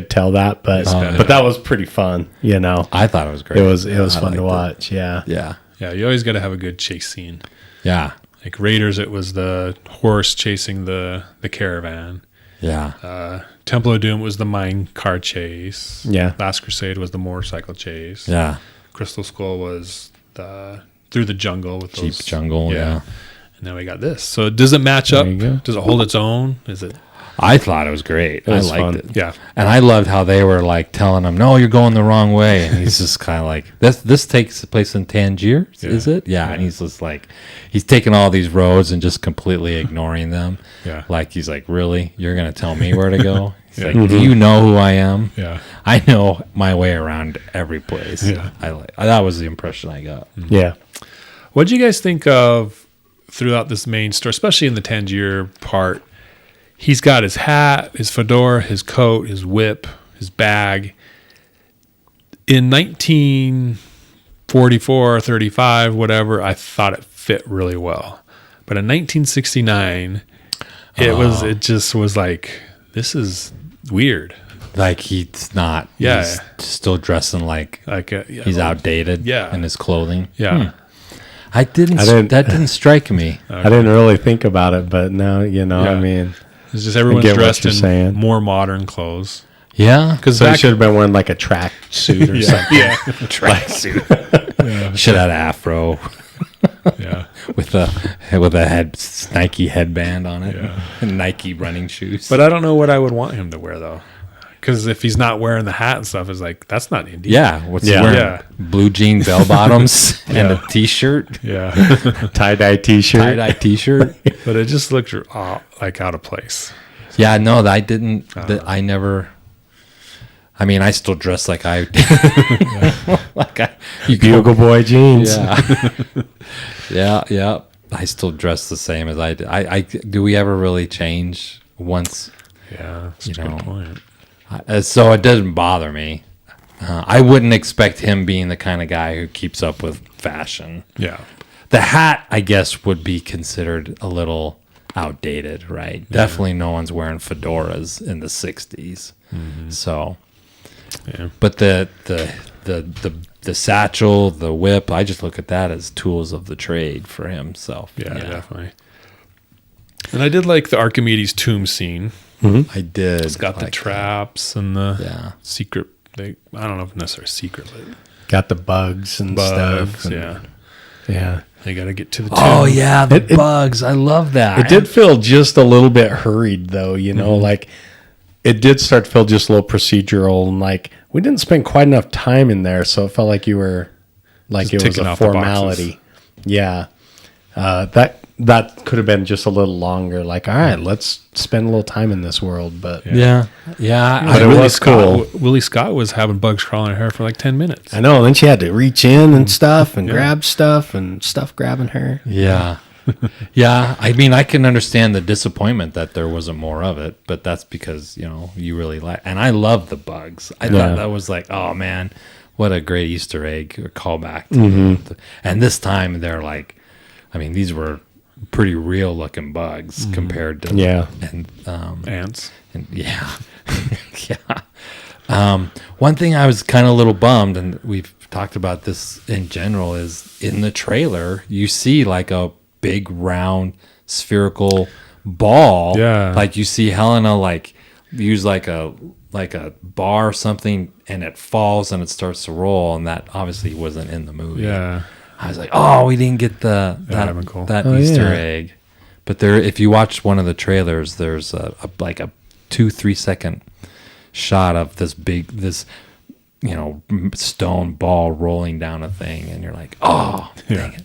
tell that, but that was pretty fun. I thought it was great. It was fun to watch. Yeah. Yeah. Yeah. You always got to have a good chase scene. Yeah. Like Raiders, it was the horse chasing the caravan. Yeah. Temple of Doom was the mine car chase. Yeah. Last Crusade was the motorcycle chase. Yeah. Crystal Skull was through the jungle with Jeep those jungle. Yeah. And now we got this. So does it match up? There you go. Does it hold its own? Is it? I thought it was great. was I liked fun. it. Yeah. And I loved how they were like telling him, "No, you're going the wrong way," and he's just kind of like, "This takes place in Tangier, is it?" Yeah. And he's just like, he's taking all these roads and just completely ignoring them. Yeah. Like he's like, "Really? You're gonna tell me where to go?" He's Yeah. like, "Do you know who I am? Yeah. I know my way around every place." Yeah. That was the impression I got. Yeah. What did you guys think of throughout this main story, especially in the Tangier part? He's got his hat, his fedora, his coat, his whip, his bag. In 1944, 35, whatever, I thought it fit really well. But in 1969, it just was like, this is weird. Like he's not. Yeah. He's still dressing like he's outdated. Yeah. In his clothing. Yeah. That didn't strike me. I didn't really think about it, but now, I mean, It's just everyone's get what dressed you're in saying. more modern clothes. Yeah. Because so he should have been wearing like a track suit or something. yeah, Tracksuit. Should have had an afro yeah. with a Nike headband on it. Yeah. And Nike running shoes. But I don't know what I would want him to wear though, because if he's not wearing the hat and stuff, it's like that's not Indian. yeah, what's he Yeah. wearing? Yeah. Blue jean bell bottoms and Yeah. a t-shirt, Yeah, Tie-dye t-shirt. tie-dye t-shirt. but it just looked like out of place. Yeah, no, I didn't. I never. I mean, I still dress like I. You go- Bugle Boy jeans. Yeah, yeah. I still dress the same as I did. Do we ever really change once? Yeah, that's You a good know. point. So it doesn't bother me. I wouldn't expect him being the kind of guy who keeps up with fashion. Yeah, The hat, I guess, would be considered a little outdated, right? Definitely no one's wearing fedoras in the 60s. So, yeah, but the satchel, the whip, I just look at that as tools of the trade for himself. yeah, definitely. And I did like the Archimedes tomb scene. I did. It's got the like traps and the Yeah. secret. I don't know if necessarily secret, but Got the bugs and stuff. bugs. and- Yeah, Yeah. they got to get to the tomb. Oh yeah, the It- bugs. I love that. It did feel just a little bit hurried, though. Like it did start to feel just a little procedural, and like we didn't spend quite enough time in there, so it felt like you were like Just it was ticking a off the boxes. formality. Yeah, that could have been just a little longer. Like, all right, let's spend a little time in this world, but Yeah. But it was cool. Willie Scott was having bugs crawling in her hair for like 10 minutes. I know. And then she had to reach in and stuff and grab stuff and stuff grabbing her. Yeah. Yeah. I mean, I can understand the disappointment that there wasn't more of it, but that's because, you really like, and I love the bugs. I thought that was like, oh man, what a great Easter egg or callback. And this time they're like, I mean, these were pretty real looking bugs compared to, Yeah. and, Ants. and yeah. Yeah. One thing I was kind of a little bummed, and we've talked about this in general, is in the trailer, you see like a big round spherical ball. Yeah. Like you see Helena like use like a bar or something, and it falls and it starts to roll, and that obviously wasn't in the movie. Yeah. I was like, oh, we didn't get That'd have been cool. that Oh, Easter yeah. egg. But there, if you watch one of the trailers, there's a 2-3 second shot of this stone ball rolling down a thing, and you're like, oh, dang it.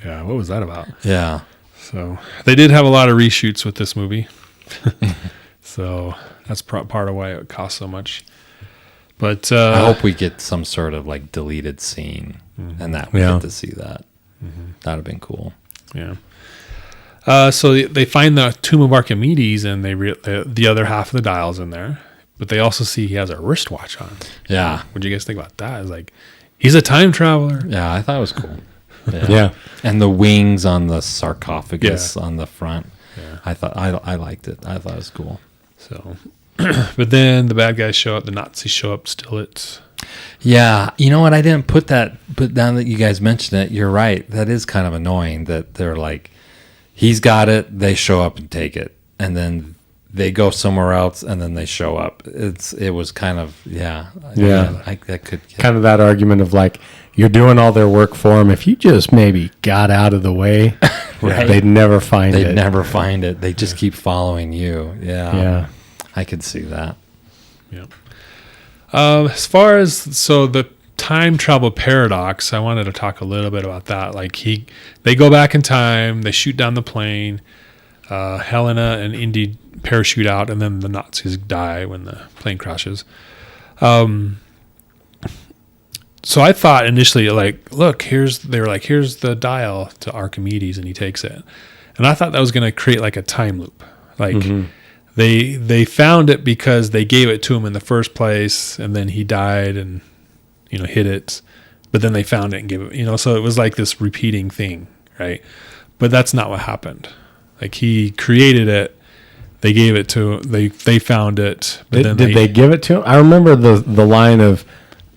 Yeah. What was that about? Yeah. So they did have a lot of reshoots with this movie. So that's part of why it cost so much. But I hope we get some sort of like deleted scene, and that we Yeah. get to see that. That'd have been cool. yeah. So they find the tomb of Archimedes, and the other half of the dial's in there. But they also see he has a wristwatch on. Yeah. What do you guys think about that? It's like he's a time traveler. Yeah, I thought it was cool. Yeah. And the wings on the sarcophagus on the front. Yeah. I thought I liked it. I thought it was cool. So, but then the bad guys show up. The Nazis show up. Still, it's Yeah, you know what? I didn't put down that you guys mentioned it. You're right. That is kind of annoying that they're like, he's got it. They show up and take it, and then they go somewhere else, and then they show up. It was kind of Yeah. that could Kind of that argument of like, you're doing all their work for them. If you just maybe got out of the way, Right. they'd never find it. They'd never find it. They just keep following you. Yeah. I could see that. Yeah. As far as the time travel paradox, I wanted to talk a little bit about that. Like they go back in time, they shoot down the plane. Helena and Indy parachute out, and then the Nazis die when the plane crashes. So I thought initially, like, look, here's the dial to Archimedes, and he takes it. And I thought that was going to create like a time loop. Like they found it because they gave it to him in the first place, and then he died and, hit it. But then they found it and gave it, so it was like this repeating thing, right? But that's not what happened. Like he created it. They gave it to, they found it. But then Did they give it to him? I remember the line of,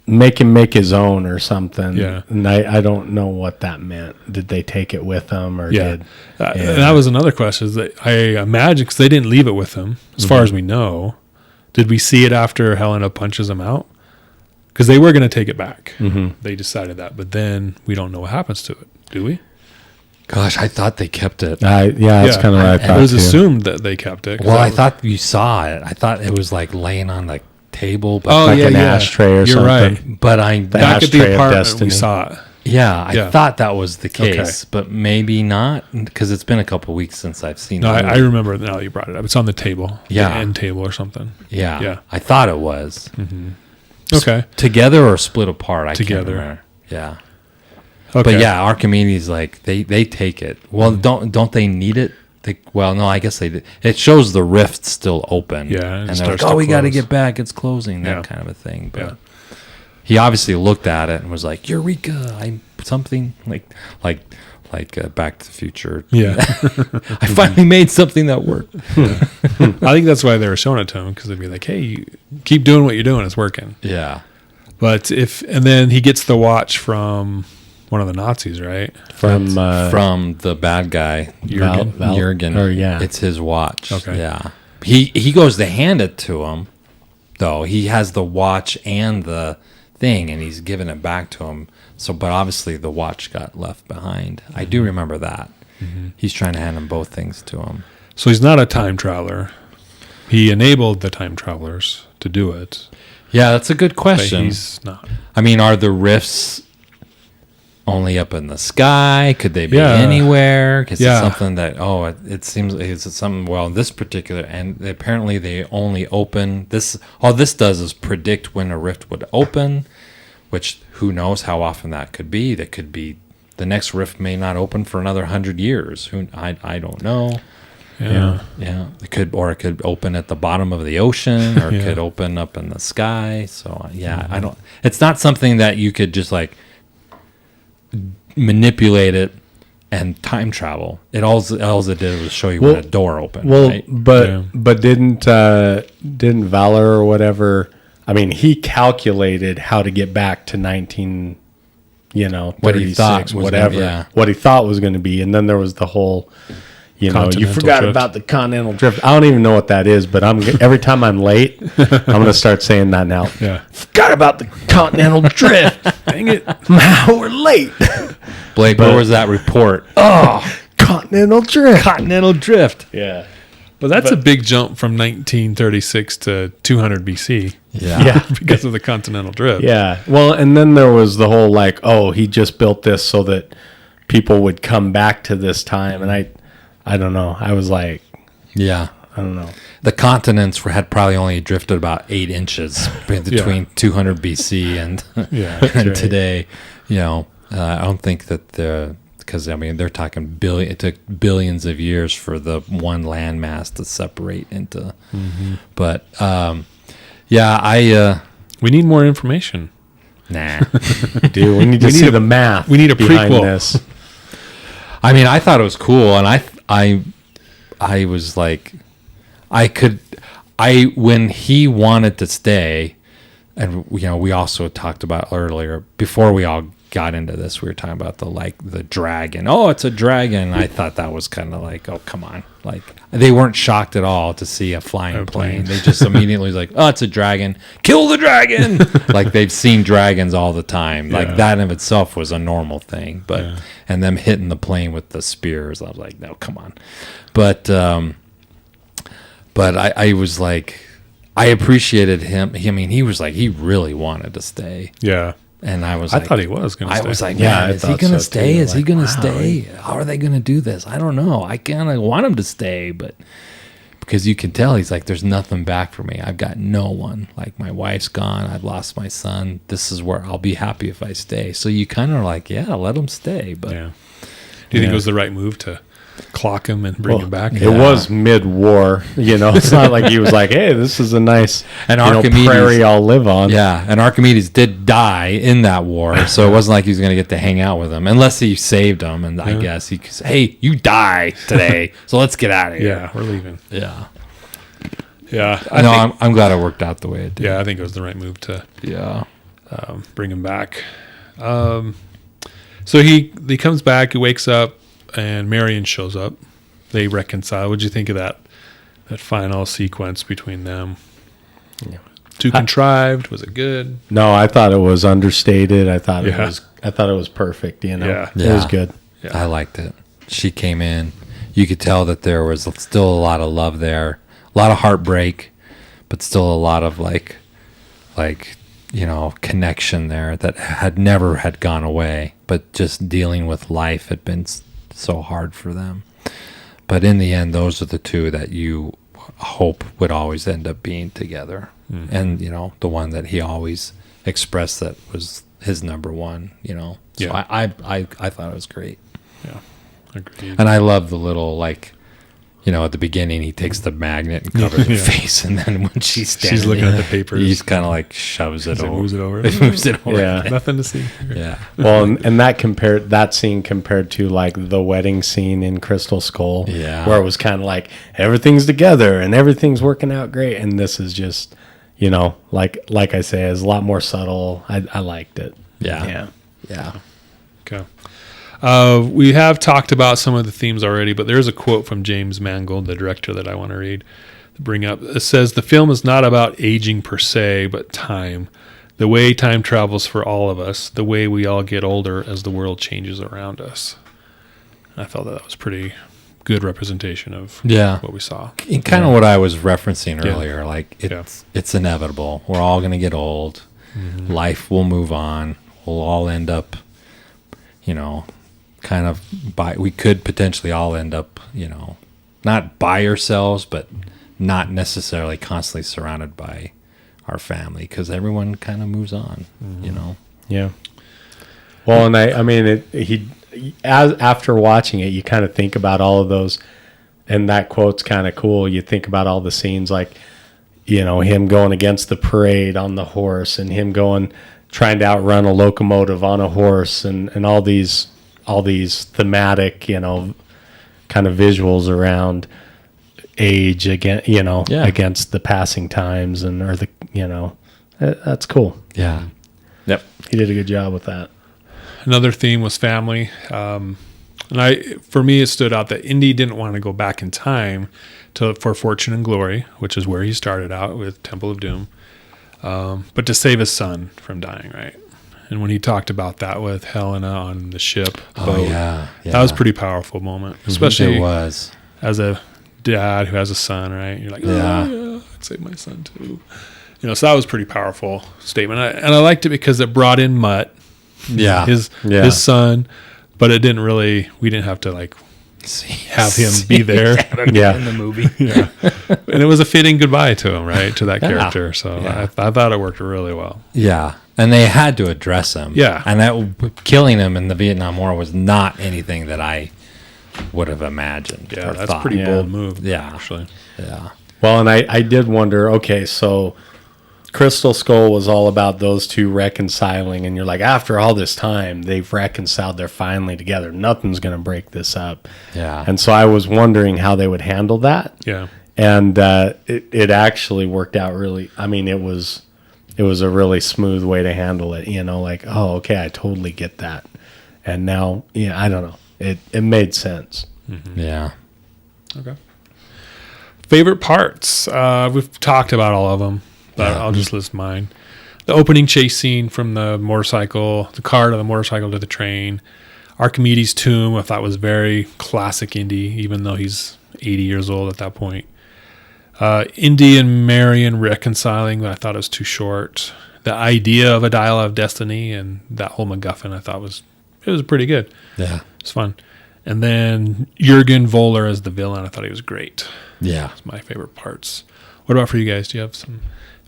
make him make his own or something. Yeah. And I don't know what that meant. Did they take it with them or And that was another question. Is that I imagine, because they didn't leave it with him, as far as we know. Did we see it after Helena punches him out? Because they were going to take it back. They decided that. But then we don't know what happens to it, do we? Gosh, I thought they kept it. That's kind of what I thought. It was too. assumed that they kept it. Well, I thought you saw it. I thought it was like laying on the table. But Oh, like yeah, an yeah. ashtray or You're something. right. But I Back at ashtray the of apartment, destiny. we saw it. I thought that was the case, Okay. but maybe not, because it's been a couple weeks since I've seen No, it. I remember now that you brought it up. It's on the table. Yeah. The end table or something. Yeah, I thought it was. Okay. Together or split apart? I Together. Can't remember. Yeah. Okay. But yeah, Archimedes, like they take it. Well, don't they need it? No, I guess they did. It shows the rift still open. Yeah, and and it they're like, starts to we got to close. get back. It's closing. That Yeah. kind of a thing. But Yeah. he obviously looked at it and was like, "Eureka! I'm something like Back to the Future. Yeah. I finally made something that worked." I think that's why they were showing it to him, because they'd be like, hey, you keep doing what you're doing. It's working. Yeah. But and then he gets the watch from one of the Nazis, right? From the bad guy, Jurgen. Or, yeah. It's his watch. Okay. Yeah. He goes to hand it to him, though. He has the watch and the thing, and he's giving it back to him. So, but obviously the watch got left behind. I do remember that. He's trying to hand him both things to him. So he's not a time traveler. He enabled the time travelers to do it. Yeah, that's a good But question. he's not. I mean, are the rifts only up in the sky? Could they be Yeah. anywhere? Because Yeah. it's something that, it seems it's something, well, this particular, and apparently they only open this. All this does is predict when a rift would open, which who knows how often that could be. That could be, the next rift may not open for another 100 years. I don't know. Yeah. Yeah, it could open at the bottom of the ocean, or it Yeah. could open up in the sky. So I don't. It's not something that you could just like manipulate it and time travel. It all it did was show you when a door opened. Well, right? but didn't Voller or whatever? I mean, he calculated how to get back to 19, What he 36, thought was whatever. gonna- yeah. What he thought was going to be, and then there was the whole. You Continental forgot drift. about the continental drift. I don't even know what that is, but every time I'm late, I'm going to start saying that now. Yeah. Forgot about the continental drift. Dang it. Now we're late. Blake, where was that report? Continental drift. Continental drift. Yeah. But that's a big jump from 1936 to 200 BC Yeah. because of the continental drift. Yeah. Well, and then there was the whole he just built this so that people would come back to this time. And I don't know. I was like, Yeah. I don't know. The continents had probably only drifted about 8 inches between 200 BC and and right. today. I don't think that because they're talking it took billions of years for the one landmass to separate into. But We need more information. nah. Dude, we need to see the math. we need a behind prequel. this. I mean, I thought it was cool, and I was like, when he wanted to stay, and we also talked about earlier before we all got into this, we were talking about the dragon. Oh, it's a dragon. I thought that was kind of like, oh, come on. Like, they weren't shocked at all to see a flying plane. They just immediately was like, oh, it's a dragon. Kill the dragon. Like, they've seen dragons all the time. Like, that in itself was a normal thing. But and them hitting the plane with the spears, I was like, no, come on. But I was like, I appreciated him. I mean, he was like, he really wanted to stay. Yeah. And I was I like, thought he was going to stay. I was like, Yeah, man, I is he thought going to so, stay? too. Is he Like, going to wow, stay? How are they going to do this? I don't know. I kind of want him to stay, but because you can tell he's like, there's nothing back for me. I've got no one. Like, my wife's gone. I've lost my son. This is where I'll be happy if I stay. So you kind of like, yeah, let him stay. But Do you think it was the right move to clock him and bring him back? It was mid-war, It's not like he was like, "Hey, this is a nice prairie I'll live on." Yeah, and Archimedes did die in that war, so it wasn't like he was going to get to hang out with him, unless he saved him. And I guess he could say, "Hey, you die today, so let's get out of here." Yeah, we're leaving. Yeah. Yeah. I'm glad it worked out the way it did. Yeah, I think it was the right move to bring him back. So he comes back, he wakes up, and Marion shows up. They reconcile. What'd you think of that final sequence between them? Yeah. Too contrived? Was it good? No, I thought it was understated. I thought it was perfect. Yeah. It was good. Yeah. I liked it. She came in. You could tell that there was still a lot of love there, a lot of heartbreak, but still a lot of like connection there that had never gone away. But just dealing with life had been so hard for them. But in the end, those are the two that you hope would always end up being together. And the one that he always expressed that was his number one. So I thought it was great. Yeah, agreed. And I love the little at the beginning he takes the magnet and covers her face, and then when she's looking at the papers, he's kind of like shoves it over. Moves it over. He moves it over. Yeah. Nothing to see. Yeah. Well, and that scene compared to like the wedding scene in Crystal Skull, where it was kind of like everything's together and everything's working out great, and this is just, like I say, is a lot more subtle. I liked it. Yeah. Okay. We have talked about some of the themes already, but there's a quote from James Mangold, the director, that I want to bring up. It says, "The film is not about aging per se, but time. The way time travels for all of us, the way we all get older as the world changes around us." I felt that was pretty good representation of what we saw. And kind of what I was referencing earlier. Like, it's inevitable. We're all going to get old. Mm-hmm. Life will move on. We'll all end up, we could potentially all end up, not by ourselves, but not necessarily constantly surrounded by our family, because everyone kind of moves on, Yeah. Well, and I mean, after watching it, you kind of think about all of those, and that quote's kind of cool. You think about all the scenes, like, him going against the parade on the horse, and him trying to outrun a locomotive on a horse, and all these thematic, kind of visuals around age against the passing times that's cool. Yeah. Yep. He did a good job with that. Another theme was family. For me, it stood out that Indy didn't want to go back in time for Fortune and Glory, which is where he started out with Temple of Doom, but to save his son from dying, right? And when he talked about that with Helena on the ship boat, that was a pretty powerful moment, especially as a dad who has a son, right? You're like, I'd save my son too. So that was a pretty powerful statement. And I liked it because it brought in Mutt, his son, but we didn't have to have him be there in the movie. And it was a fitting goodbye to him, right? To that character. So I thought it worked really well. Yeah. And they had to address him. Yeah. And killing him in the Vietnam War was not anything that I would have imagined. Yeah, that's thought. a pretty bold move. Yeah. Actually. Yeah. Well, and I did wonder, okay, so Crystal Skull was all about those two reconciling, and you're like, after all this time, they've reconciled, they're finally together. Nothing's going to break this up. Yeah. And so I was wondering how they would handle that. Yeah. And it actually worked out really, I mean, it was it was a really smooth way to handle it. You know, like, oh, okay, I totally get that. And now, yeah, I don't know. It made sense. Yeah. Okay. Favorite parts. We've talked about all of them, but I'll just list mine. The opening chase scene from the motorcycle, the car to the motorcycle to the train. Archimedes' tomb, I thought was very classic Indy, even though he's 80 years old at that point. Indy and Marion reconciling, but I thought it was too short. The idea of a dial of destiny and that whole McGuffin, I thought was pretty good. Yeah. It's fun. And then Jurgen Voller as the villain, I thought he was great. Yeah. That's my favorite parts. What about for you guys? Do you have some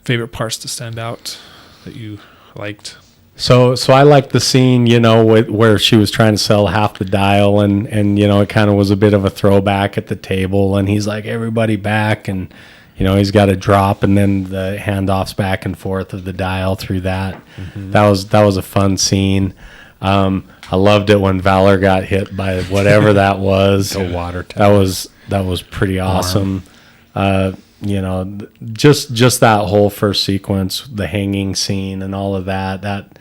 favorite parts to stand out that you liked? So I liked the scene, you know, where she was trying to sell half the dial, and you know, it kind of was a bit of a throwback at the table, and he's like, everybody back, and you know, he's got a drop, and then the handoffs back and forth of the dial through that. That was a fun scene. I loved it when Voller got hit by whatever that was. The water tower. That was pretty awesome. You know, just that whole first sequence, the hanging scene and all of that.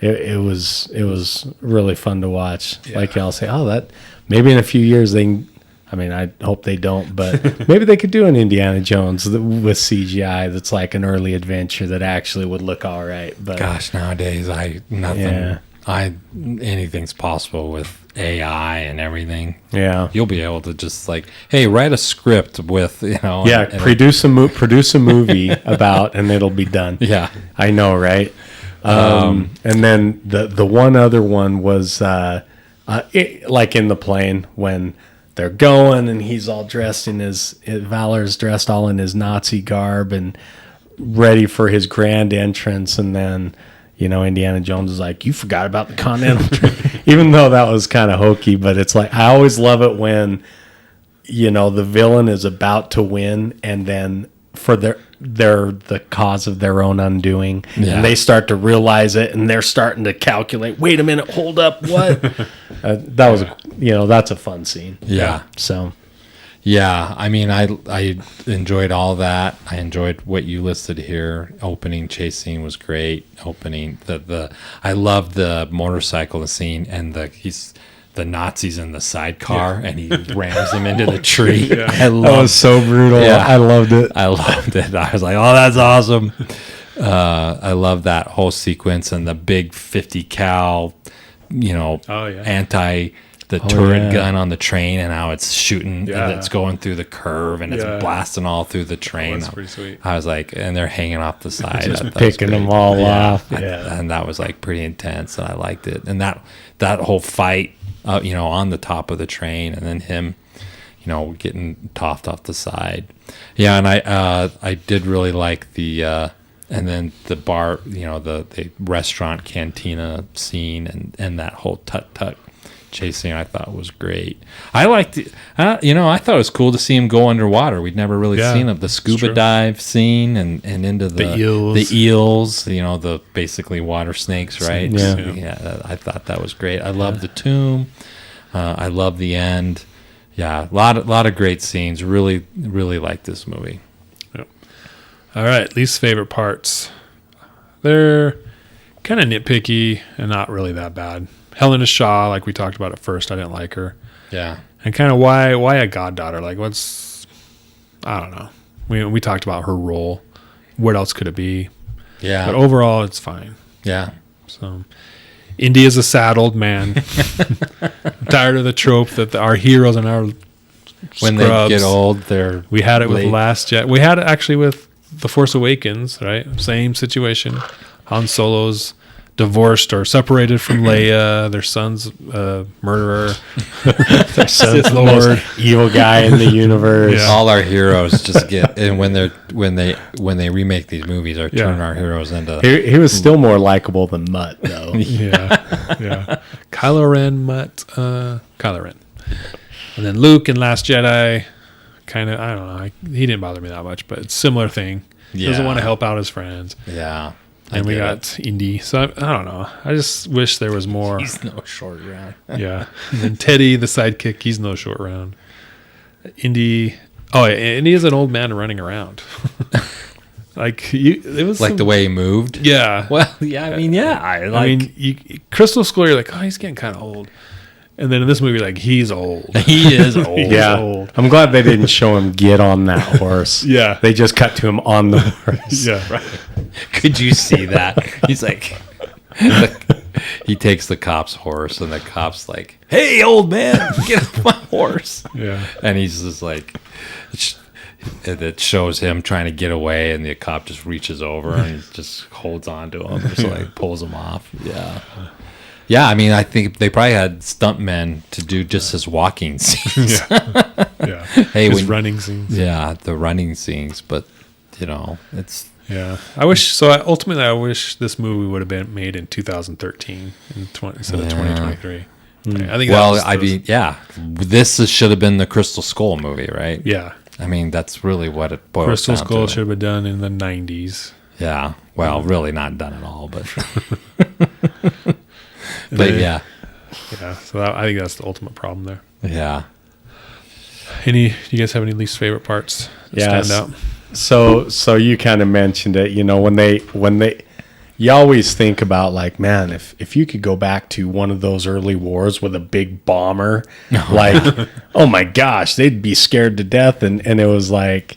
It was really fun to watch. Yeah. Like y'all say, that maybe in a few years I hope they don't, but maybe they could do an Indiana Jones with CGI that's like an early adventure that actually would look all right. But Gosh, nowadays anything's possible with AI and everything. Yeah, You'll be able to just like, hey, write a script with, you know. and produce a movie about, and it'll be done. Yeah. I know, right? And then the one other one was like in the plane when they're going and he's all dressed in Valor's dressed all in his Nazi garb and ready for his grand entrance, and then, you know, Indiana Jones is like, you forgot about the Continental Train. Even though that was kind of hokey, but it's like, I always love it when, you know, the villain is about to win and then for they're the cause of their own undoing. Yeah. And they start to realize it and they're starting to calculate, wait a minute, hold up, what? That was, you know, that's a fun scene. Yeah. So. Yeah, I mean, I enjoyed all that. I enjoyed what you listed here. Opening chase scene was great. Opening I loved the motorcycle scene and the Nazis in the sidecar and he rams them into the tree. That was so brutal. Yeah. I loved it. I loved it. I was like, oh, that's awesome. I love that whole sequence and the big 50 cal, you know, turret gun on the train and how it's shooting and it's going through the curve and it's blasting all through the train. That's pretty sweet. I was like, and they're hanging off the side. Just picking them all off. And that was like pretty intense and I liked it. And that whole fight, you know, on the top of the train and then him, you know, getting tossed off the side. Yeah. And I did really like and then the bar, you know, the restaurant cantina scene and that whole tut-tut chasing I thought was great. I liked it. You know, I thought it was cool to see him go underwater. We'd never really seen the scuba dive scene and into the eels, you know, the basically water snakes, right? Yeah, I thought that was great. I love the tomb. I love the end. Yeah, a lot of great scenes. Really, really like this movie. Yep. All right, least favorite parts. They're kind of nitpicky and not really that bad. Helena Shaw, like we talked about at first, I didn't like her. Yeah. And kind of why a goddaughter? Like, I don't know. We talked about her role. What else could it be? Yeah. But overall, it's fine. Yeah. So, Indy is a sad old man. Tired of the trope that our heroes and our when scrubs, they get old, we had it late. with Last Jet. We had it actually with The Force Awakens, right? Same situation. Han Solo's divorced or separated from Leia. Their son's a murderer. Their son's the most evil guy in the universe. Yeah. All our heroes just get, and when they remake these movies, or turn our heroes into. He was still more likable than Mutt, though. yeah. Kylo Ren, Mutt, Kylo Ren, and then Luke in Last Jedi. Kind of, I don't know. He didn't bother me that much, but it's a similar thing. He doesn't want to help out his friends. Yeah. And we got Indy. So I don't know. I just wish there was more. He's no short round. Yeah. And then Teddy, the sidekick, he's no short round. Indy. Oh, Indy is an old man running around. Like it was Like the way he moved. Yeah. Well, yeah. I mean, yeah. Crystal Skull, you're like, oh, he's getting kind of old. And then in this movie, like, he's old. He is old. Yeah. Old. I'm glad they didn't show him get on that horse. Yeah. They just cut to him on the horse. Yeah. Right. Could you see that? He's like, he takes the cop's horse, and the cop's like, "Hey, old man, get off my horse!" Yeah. And he's just like, it shows him trying to get away, and the cop just reaches over and just holds on to him, just like pulls him off. Yeah. Yeah, I mean, I think they probably had stuntmen to do just his walking scenes. Yeah. Hey, his running scenes. Yeah, the running scenes, but it's. Yeah, ultimately, I wish this movie would have been made in 2013 instead of 2023. I think. Well, this should have been the Crystal Skull movie, right? Yeah, I mean, that's really what it boils Crystal down Skull to. should have been done in the 90s. Yeah, well, really not done at all, but Yeah. So I think that's the ultimate problem there. Yeah. Do you guys have any least favorite parts that stand out? So you kind of mentioned it, when they you always think about like, man, if you could go back to one of those early wars with a big bomber, like, oh my gosh, they'd be scared to death. And it was like,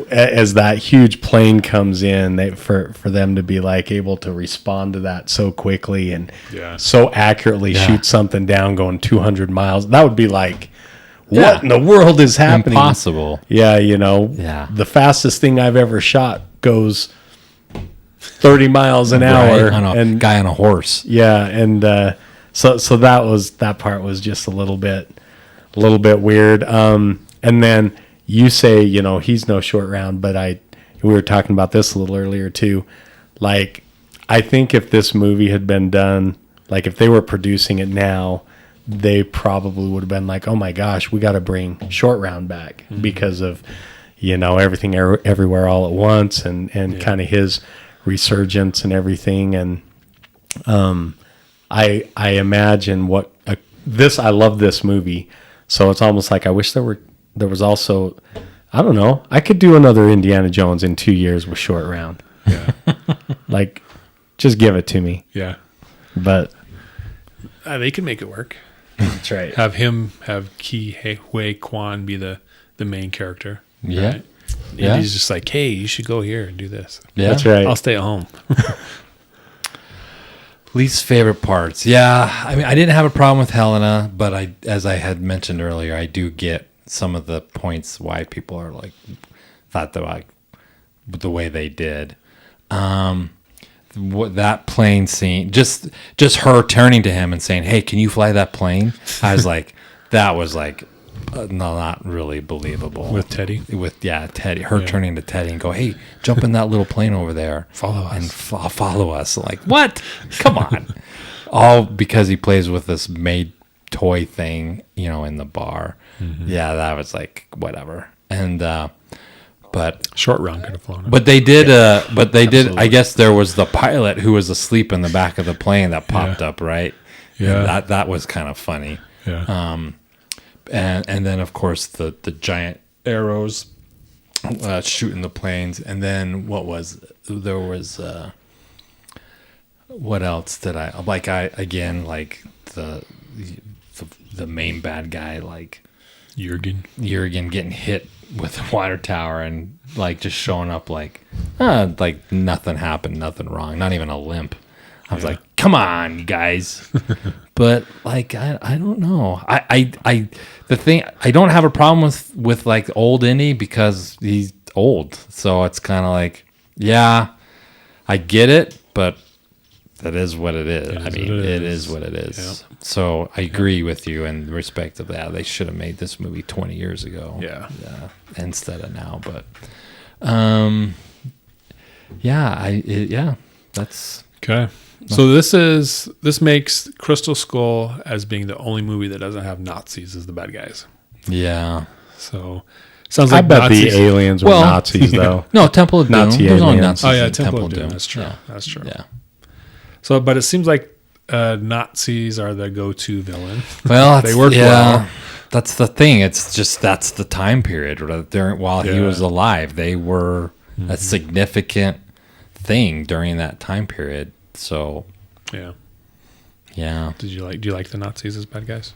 as that huge plane comes in, for them to be like able to respond to that so quickly and so accurately shoot something down going 200 miles, that would be like, what in the world is happening? Impossible. Yeah, Yeah. the fastest thing I've ever shot goes 30 miles an hour, and guy on a horse. Yeah, and so that part was just a little bit weird. And then you say, he's no short round, but we were talking about this a little earlier too. Like, I think if this movie had been done, like if they were producing it now, they probably would have been like, oh my gosh, we got to bring short round back because of, everything everywhere all at once and kind of his resurgence and everything. And I imagine I love this movie. So it's almost like I wish there was also, I don't know, I could do another Indiana Jones in 2 years with short round. Yeah. Like, just give it to me. Yeah. But they can make it work. that's right. Have Ki Hui Kwan be the main character. Yeah. Right? And he's just like, hey, you should go here and do this. Yeah. That's right. I'll stay at home. Least favorite parts. Yeah. I mean, I didn't have a problem with Helena, but as I had mentioned earlier, I do get some of the points why people are like, thought that like the way they did. That plane scene, just her turning to him and saying, hey, can you fly that plane? I was like, that was like, no, not really believable. With Teddy? Teddy. Her turning to Teddy and go, hey, jump in that little plane over there. Follow us. And follow us. Like, what? Come on. All because he plays with this made toy thing, in the bar. Mm-hmm. Yeah, that was like, whatever. And, but short round could have flown. But they did. Did. I guess there was the pilot who was asleep in the back of the plane that popped up, right? Yeah, and that was kind of funny. Yeah. And then of course the giant arrows shooting the planes, and then what else did I like? Again like the main bad guy, like Jurgen getting hit with the water tower and like just showing up like nothing happened, nothing wrong, not even a limp. I was like, come on, you guys. But like, I don't know. I don't have a problem with like old Indy because he's old. So it's kind of like, yeah, I get it, but that is what it is. It is what it is. Yeah. So I agree with you in respect of that. They should have made this movie 20 years ago. Yeah. Instead of now. But, that's okay. So this makes Crystal Skull as being the only movie that doesn't have Nazis as the bad guys. Yeah. So sounds like I bet Nazis. the aliens were Nazis though. No, Temple of Doom. Nazi There's only aliens. Nazis Oh yeah, in Temple of Doom. That's true. Yeah. That's true. Yeah. So, but it seems like Nazis are the go-to villain. Well, they work well. That's the thing. It's just that's the time period. While he was alive, they were a significant thing during that time period. So, Yeah. yeah. Do you like the Nazis as bad guys?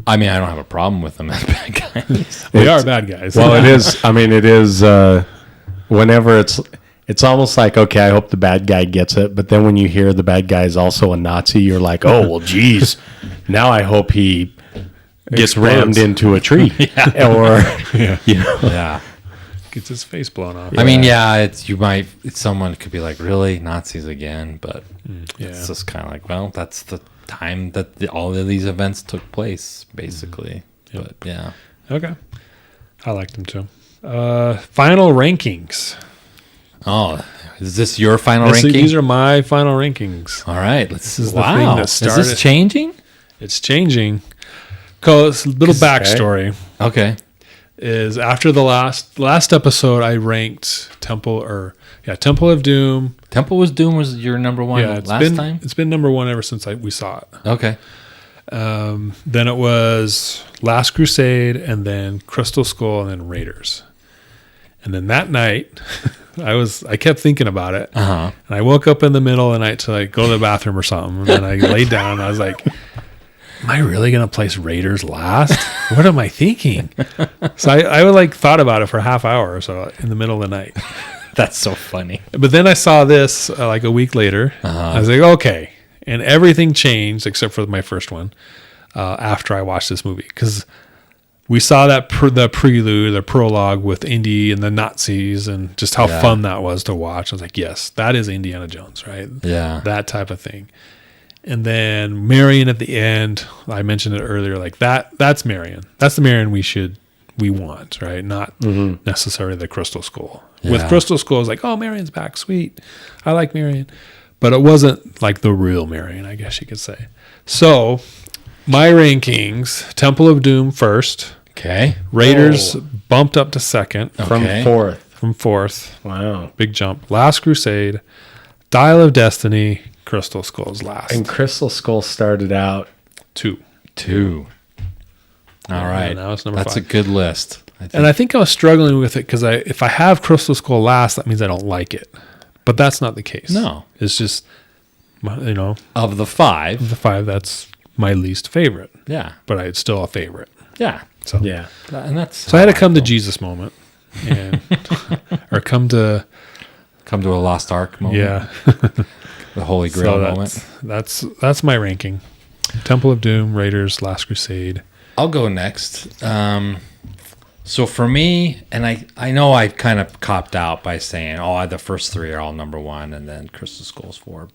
I mean, I don't have a problem with them as bad guys. They are bad guys. Well, it is. I mean, it is. Whenever it's almost like, okay, I hope the bad guy gets it. But then when you hear the bad guy is also a Nazi, you're like, oh well, geez. Now I hope he gets rammed into a tree, or Yeah. Gets his face blown off. I mean, someone could be like, really, Nazis again? But it's just kind of like, well, that's the time that all of these events took place, basically. Yep. But yeah. Okay. I liked them too. Final rankings. Oh, is this your final ranking? These are my final rankings. All right. This is the thing that started. Is this changing? It's changing. Because little backstory Okay. is after the last episode, I ranked Temple of Doom. Temple of Doom was your number one last time? It's been number one ever since we saw it. Okay. Then it was Last Crusade, and then Crystal Skull, and then Raiders. And then that night, I kept thinking about it, and I woke up in the middle of the night to like go to the bathroom or something, and then I laid down, and I was like, am I really going to place Raiders last? What am I thinking? So I like thought about it for a half hour or so in the middle of the night. That's so funny. But then I saw this like a week later. I was like, okay. And everything changed except for my first one after I watched this movie. Because we saw that the prelude, the prologue with Indy and the Nazis and just how fun that was to watch. I was like, yes, that is Indiana Jones, right? Yeah. That type of thing. And then Marion at the end, I mentioned it earlier, like that's Marion. That's the Marion we want, right? Not necessarily the Crystal Skull. Yeah. With Crystal Skull, it's like, oh, Marion's back. Sweet. I like Marion. But it wasn't like the real Marion, I guess you could say. So my rankings, Temple of Doom first. Okay. Raiders bumped up to second. Okay. from fourth. Wow. Big jump. Last Crusade, Dial of Destiny, Crystal Skull's last. And Crystal Skull started out 2. All right. Now it's number That's 5. a good list. I think I was struggling with it because if I have Crystal Skull last, that means I don't like it. But that's not the case. No. It's just, Of the 5. the 5, that's my least favorite. Yeah. But it's still a favorite. Yeah. So yeah. And that's So I had to come to Jesus moment. And, or come to a Lost Ark moment. Yeah. The Holy Grail moment. That's my ranking. Temple of Doom, Raiders, Last Crusade. I'll go next. So for me, and I know I kind of copped out by saying, the first 3 are all number 1, and then Crystal Skull's 4.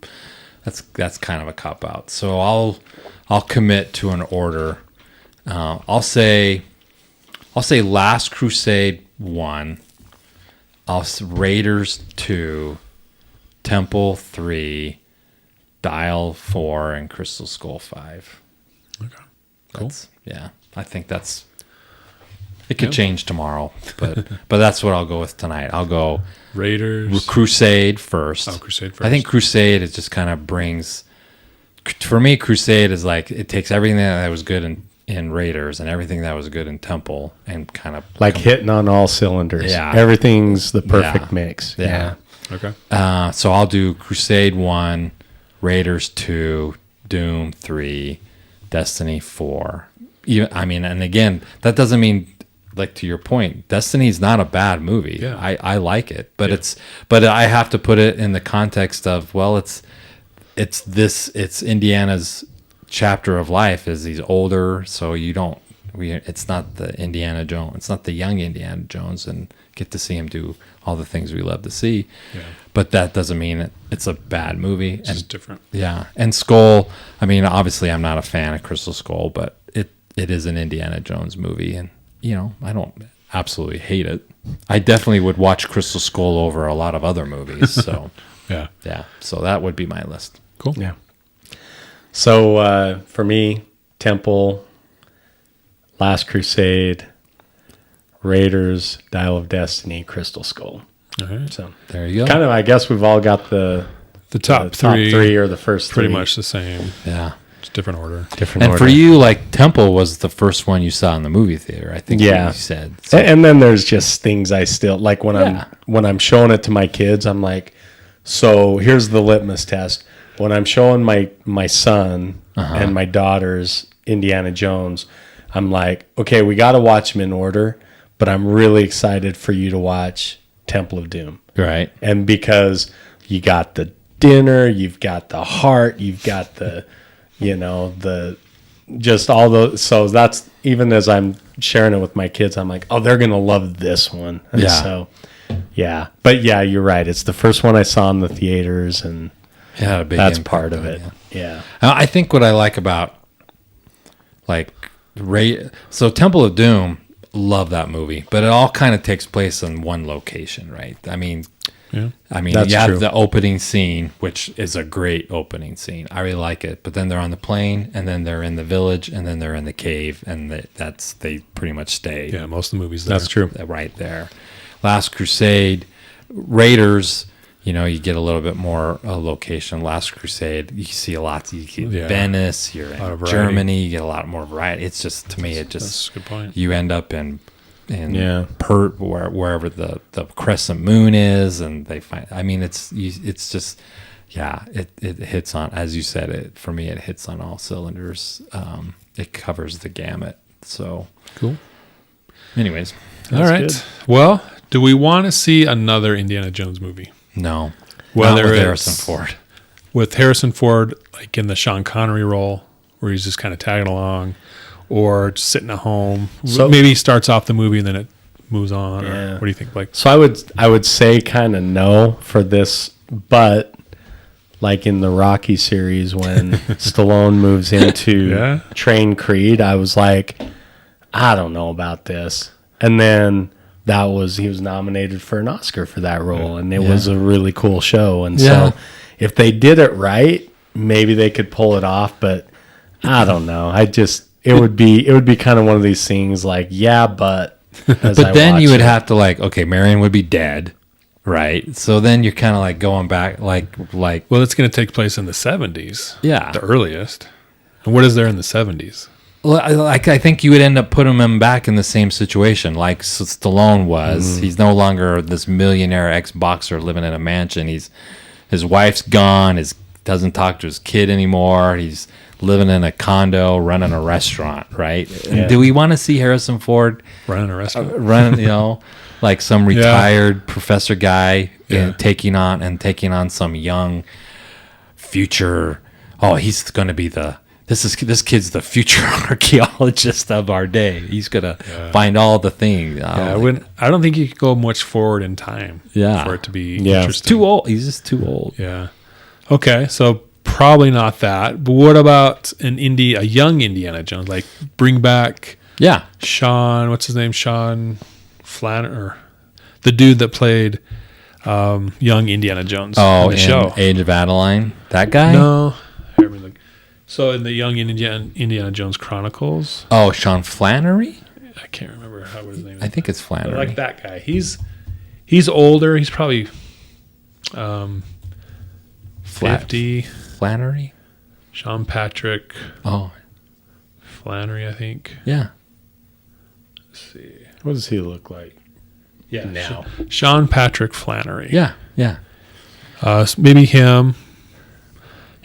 That's kind of a cop out. So I'll commit to an order. I'll say Last Crusade 1. Raiders 2, Temple 3, Dial 4, and Crystal Skull 5. Okay. Cool. I think that's. It could change tomorrow, but that's what I'll go with tonight. I'll go Raiders, Crusade first. Oh, Crusade first. I think Crusade is just kind of brings. For me, Crusade is like it takes everything that was good in Raiders and everything that was good in Temple and kind of like hitting on all cylinders. Yeah. Everything's the perfect mix. Yeah. Okay. So I'll do Crusade 1, Raiders 2, Doom 3, Destiny 4. And again, that doesn't mean, like to your point, Destiny's not a bad movie. Yeah. I like it, but but I have to put it in the context of, well, it's Indiana's chapter of life is he's older, so it's not the Indiana Jones, it's not the young Indiana Jones, and get to see him do all the things we love to see. Yeah. But that doesn't mean it's a bad movie. It's just different. Yeah. And Skull, obviously I'm not a fan of Crystal Skull, but it is an Indiana Jones movie, and I don't absolutely hate it. I definitely would watch Crystal Skull over a lot of other movies. So Yeah. So that would be my list. Cool. Yeah. So for me, Temple, Last Crusade, Raiders, Dial of Destiny, Crystal Skull. All right. So There you go. kind of, I guess we've all got the The top top three three or the first pretty three. much the same. Yeah. different order. Different And order. for you, like Temple was the first one you saw in the movie theater. I think Yeah. you said. So, And then there's just things I still like when I'm showing it to my kids. I'm like, so here's the litmus test. When I'm showing my son and my daughter's Indiana Jones, I'm like, okay, we got to watch them in order, but I'm really excited for you to watch Temple of Doom. right. And because you got the dinner, you've got the heart, you've got the, the just all those. So that's, even as I'm sharing it with my kids, I'm like, oh, they're going to love this one. And Yeah. so, yeah. But yeah, you're right. It's the first one I saw in the theaters, and Yeah, a big that's impact part of on it. Yeah. I think what I like about so Temple of Doom, love that movie, but it all kind of takes place in one location, right? I mean, That's you have true. the opening scene, which is a great opening scene. I really like it. But then they're on the plane, and then they're in the village, and then they're in the cave, and they pretty much stay. Yeah, most of the movies there. That's true. Right there. Last Crusade, Raiders. You get a little bit more location. Last Crusade, you see a lot. You get Venice, you're lot of in variety. Germany, you get a lot more variety. It's just, to me, That's a good point. you end up in Yeah. wherever the crescent moon is, and they find. I mean, it's just, it hits on, as you said. For me, it hits on all cylinders. It covers the gamut. So Cool. anyways, All right. good. Well, do we want to see another Indiana Jones movie? no, Whether not with it's Harrison Ford. with Harrison Ford, like in the Sean Connery role, where he's just kind of tagging along, or just sitting at home. So- Maybe he starts off the movie and then it moves on. Or Yeah. what do you think, Blake? So I would say kind of no for this, but like in the Rocky series when Stallone moves into Yeah. Train Creed, I was like, I don't know about this. And then he was nominated for an Oscar for that role, and it was a really cool show. And Yeah. so if they did it right, maybe they could pull it off, but I don't know. It would be kind of one of these things like, yeah, but as But I then you watch would it. have to okay, Marion would be dead, right? So then you're kind of like going back, like Well, it's going to take place in the 70s. Yeah. The earliest. And what is there in the 70s? I think you would end up putting him back in the same situation like Stallone was. He's no longer this millionaire ex-boxer living in a mansion. His wife's gone. Doesn't talk to his kid anymore. He's living in a condo, running a restaurant, right? And Yeah. do we want to see Harrison Ford Running a restaurant? run, like some retired professor guy taking on some young future? Oh, he's going to be this kid's the future archaeologist of our day. He's gonna find all the things. I don't think you could go much forward in time for it to be interesting. Too old. He's just too old. Yeah. Okay, so probably not that. But what about a young Indiana Jones? Like bring back Sean, what's his name? Sean Flannery, or the dude that played young Indiana Jones in the show. Age of Adeline. That guy? No. Here, let me look. So in the Young Indiana Jones Chronicles, Oh, Sean Flannery? I can't remember what his name is. I think it's But Flannery. like that guy. He's older. He's probably 50. Flannery? Sean Patrick Oh, Flannery, I think. yeah. Let's see. What does he look like? Yeah, Now. Sean Patrick Flannery. Yeah. So maybe him.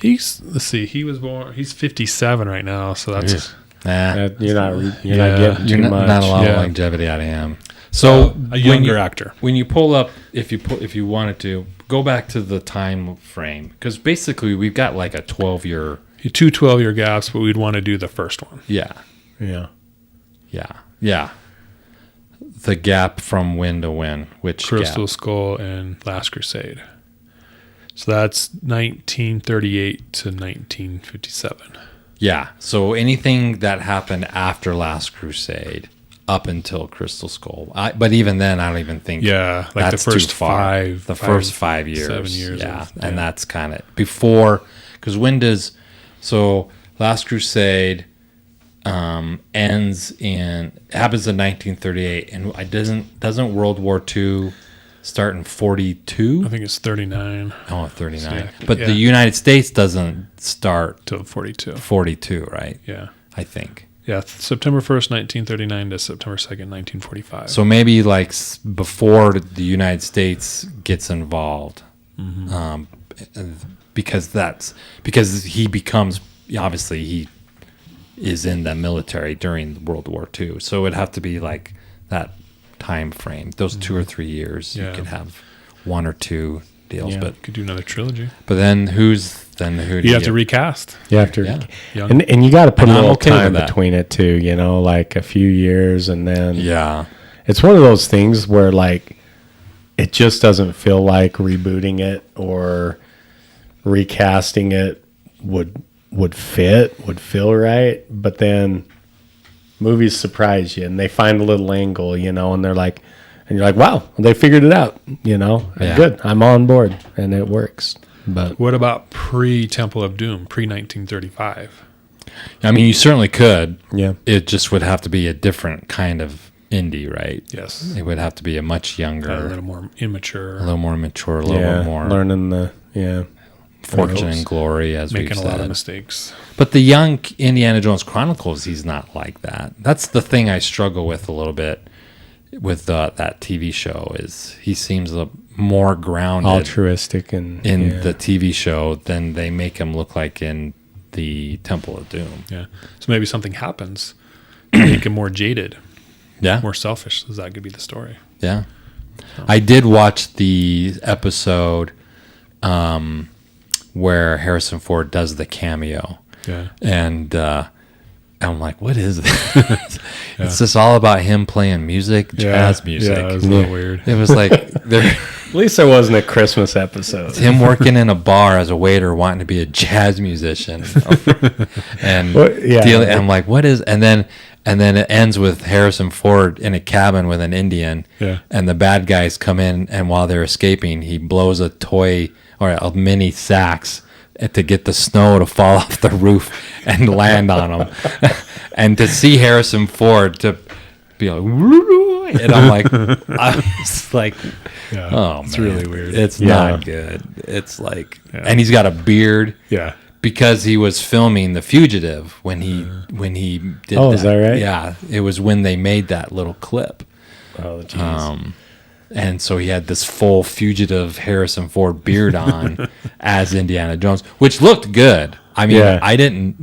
Let's see. He was born. He's 57 right now, so that's You're not getting You're too much. not a lot Yeah. of longevity out of him. So a younger actor. When you pull up, if you wanted to go back to the time frame, because basically we've got like a 12-year. Two 12-year gaps, but we'd want to do the first one. Yeah. Yeah. The gap from when to when, which Crystal gap? Skull and Last Crusade. So that's 1938 to 1957. Yeah. So anything that happened after Last Crusade up until Crystal Skull. But even then, I don't even think Yeah, like that's the first too far. five, first 5 years. 7 years. Yeah. of- And that's kind of before, because Last Crusade happens in 1938, and doesn't World War II start in 42. I think it's 39 Oh, 39. Yeah. But Yeah. the United States doesn't start to 42. 42, right? Yeah. I think. Yeah, September 1st, 1939 to September 2nd, 1945. So maybe like before the United States gets involved, because he becomes, obviously he is in the military during World War II. So it would have to be like that time frame, those 2 or 3 years. Yeah. You could have one or two deals, Yeah. but could do another trilogy. then who do You have to recast. You have to, Yeah. Young. and you got to put And a I'm little okay with time that. between it too. You know, like a few years, and then Yeah. it's one of those things where like it just doesn't feel like rebooting it or recasting it would feel right. But then movies surprise you and they find a little angle, you know, and they're like, and you're like, wow, they figured it out, you know. Yeah. Good, I'm on board, and it works. But What about pre-Temple of Doom, pre-1935? I mean, you certainly could. yeah, It just would have to be a different kind of indie, right? Yes. It would have to be a much younger, A little more immature, a little more mature, a little yeah, bit more learning the fortune and glory, as making we've a lot of said. mistakes. But the young Indiana Jones Chronicles, he's not like that. That's the thing I struggle with a little bit with that TV show, is he seems more grounded altruistic and in the TV show than they make him look like in the Temple of Doom. Yeah. So maybe something happens to make him more jaded, Yeah. more selfish. So that could be the story. Yeah. I did watch the episode where Harrison Ford does the cameo. Yeah. And I'm like, what is this? It's just all about him playing music, jazz music. Yeah, it was a little weird. It was like At least there wasn't a Christmas episode. him working in a bar as a waiter, wanting to be a jazz musician, and I'm like, what is? And then it ends with Harrison Ford in a cabin with an Indian, and the bad guys come in, and while they're escaping, he blows a toy or a mini sax to get the snow to fall off the roof and land on them. And to see Harrison Ford to be like, and I'm like, I was like, Yeah. oh, It's man, really weird. It's Yeah. not good. It's like, and he's got a beard Yeah. because he was filming The Fugitive when he did. Oh, is that right? Yeah, it was when they made that little clip. Oh, jeez. And so he had this full fugitive Harrison Ford beard on as Indiana Jones, which looked good. I mean, Yeah. I didn't,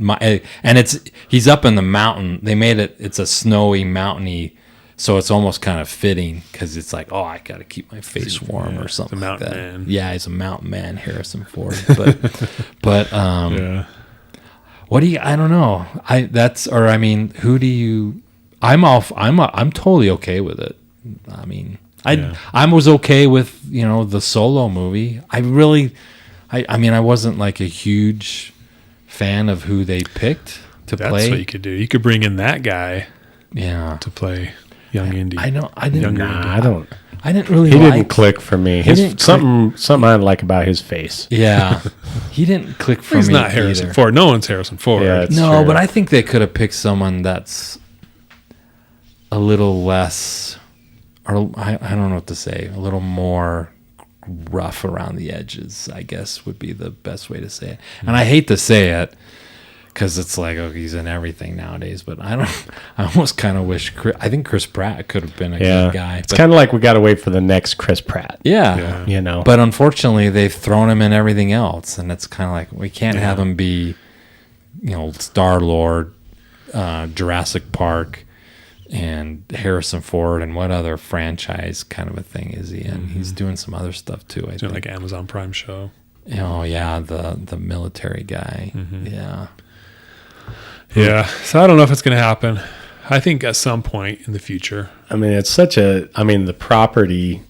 and he's up in the mountain. They made it's a snowy, mountainy, so it's almost kind of fitting because it's like, oh, I got to keep my face warm or something. He's a mountain like that. man. Yeah, he's a mountain man, Harrison Ford. But Yeah. what do you? I don't know. Who do you? I'm totally okay with it. I mean, I was okay with the Solo movie. I wasn't like a huge fan of who they picked to That's play. what you could do. You could bring in that guy Yeah, to play young Indy. I know. I didn't. Younger Nah, I don't. I didn't really. He like, didn't click for me. didn't Something I like about his face. Yeah, he didn't click for He's me. not Harrison either. Ford. No one's Harrison Ford. Yeah, it's No, true. but I think they could have picked someone that's a little less, or I don't know what to say, a little more rough around the edges, I guess would be the best way to say it. And I hate to say it because it's like, oh, he's in everything nowadays, but I almost kind of wish, I think Chris Pratt could have been a good guy. It's kind of like we got to wait for the next Chris Pratt. Yeah. You know. But unfortunately, they've thrown him in everything else, and it's kind of like we can't have him be, Star-Lord, Jurassic Park, and Harrison Ford, and what other franchise kind of a thing is he in? He's doing some other stuff too. I Doing think. like Amazon Prime show. Oh yeah, the military guy. Yeah. Yeah. So I don't know if it's going to happen. I think at some point in the future. I mean, it's the property.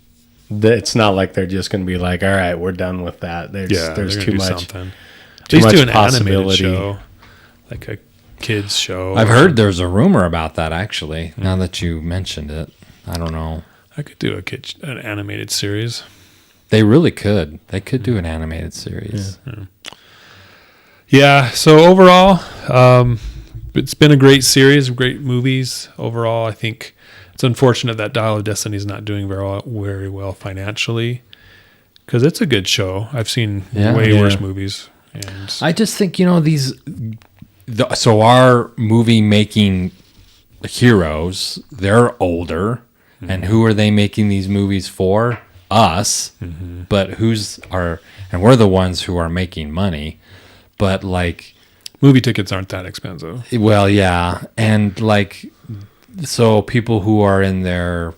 It's not like they're just going to be like, all right, we're done with that. There's They're too gonna do much. Something. Too At least much do an animated possibility. show, like a kids show. I've heard there's a rumor about that actually. Now that you mentioned it, I don't know. I could do an animated series. They really could. They could do an animated series. Yeah. So overall, it's been a great series of great movies. Overall, I think It's unfortunate that Dial of Destiny is not doing very well financially, because it's a good show. I've seen way worse movies. And I just think, so our movie making heroes, they're older, and who are they making these movies for? Us. But and we're the ones who are making money. But like, movie tickets aren't that expensive. well, yeah, and like, so people who are in their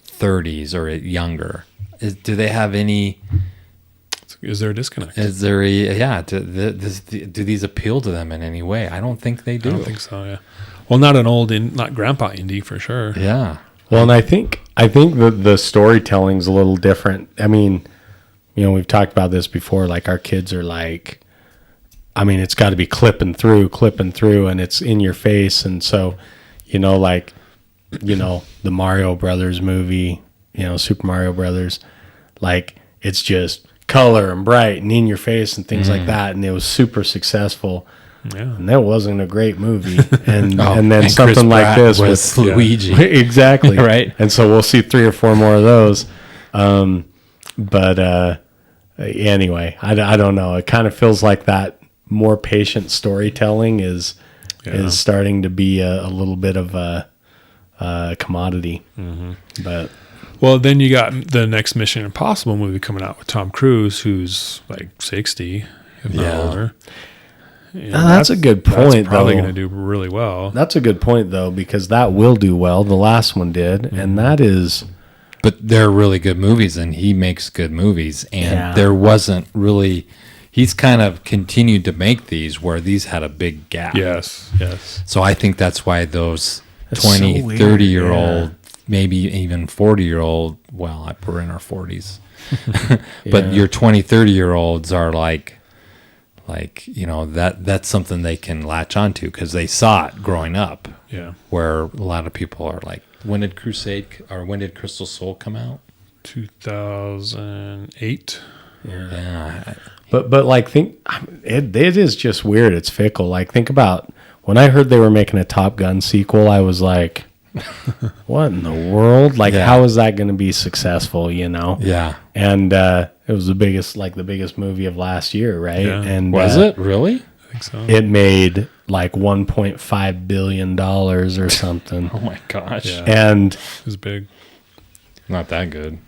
30s or younger, do they have any? Is there a disconnect? Is there do these appeal to them in any way? I don't think they do. I don't think so. Yeah. Well, not not grandpa indie for sure. Yeah. Well, and I think the storytelling's a little different. I mean, we've talked about this before. Like, our kids are like, I mean, it's got to be clipping through, and it's in your face. And so, the Mario Brothers movie, Super Mario Brothers, like, it's just color and bright and in your face and things like that. And it was super successful. Yeah. And that wasn't a great movie. And then something like this with Luigi. Exactly. Right. And so we'll see 3 or 4 more of those. But anyway, I don't know. It kind of feels like that more patient storytelling is starting to be a little bit of a commodity. But well, then you got the next Mission Impossible movie coming out with Tom Cruise, who's like 60, if not older. That's a good point. That's probably going to do really well. That's a good point, though, because that will do well. The last one did, and that is. But they're really good movies, and he makes good movies. And there wasn't really. He's kind of continued to make these where these had a big gap. Yes. So I think that's why those 20, 30-year-old, maybe even 40-year-old, well, we're in our 40s. But your 20, 30-year-olds are like, that's something they can latch onto because they saw it growing up. Yeah. Where a lot of people are like, when did Crystal Soul come out? 2008. Yeah. But like, it is just weird. It's fickle. Like, think about when I heard they were making a Top Gun sequel, I was like, what in the world? Like, how is that going to be successful, Yeah. And it was the biggest movie of last year, right? Yeah. And Was it really? I think so. It made like $1.5 billion or something. Oh my gosh. Yeah. And it was big. Not that good.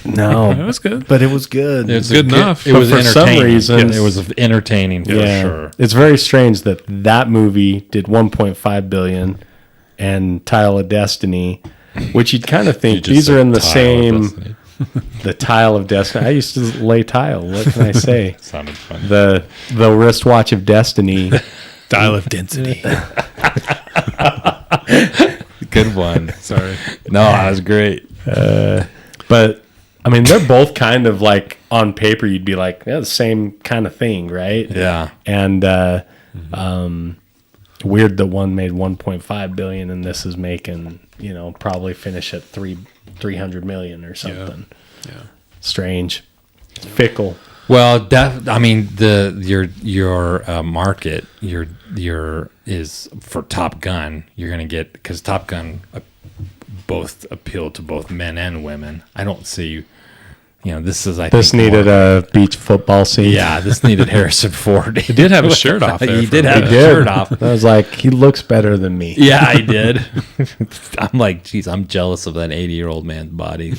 no, It was good. but it was good. It's good enough. It But was for some entertaining. reason- It was entertaining for sure. It's very strange that movie did 1.5 billion and Tile of Destiny, which you'd kind of think these are in the same. The Tile of Destiny. I used to lay tile. What can I say? Sounded fun. The wristwatch of Destiny. Dial of Density. Good one. Sorry. No, that was great. But I mean, they're both kind of like on paper. You'd be like, the same kind of thing, right? Yeah. And weird that one made 1.5 billion and this is making, probably finish at 300 million or something. Yeah. Strange, fickle. Well, I mean, your market your is for Top Gun. You're gonna get, because Top Gun both appeal to both men and women. I don't see. This needed a beach football scene. Yeah, this needed Harrison Ford. He did have his shirt off there. He for did a have bit. his shirt off. I was like, he looks better than me. Yeah, I did. I'm like, geez, I'm jealous of that 80-year-old man's body.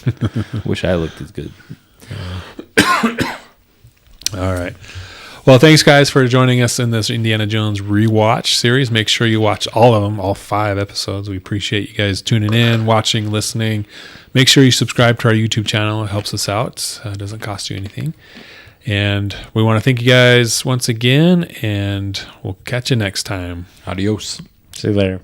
Wish I looked as good. All right. Well, thanks, guys, for joining us in this Indiana Jones rewatch series. Make sure you watch all of them, all 5 episodes. We appreciate you guys tuning in, watching, listening. Make sure you subscribe to our YouTube channel. It helps us out. It doesn't cost you anything. And we want to thank you guys once again, and we'll catch you next time. Adios. See you later.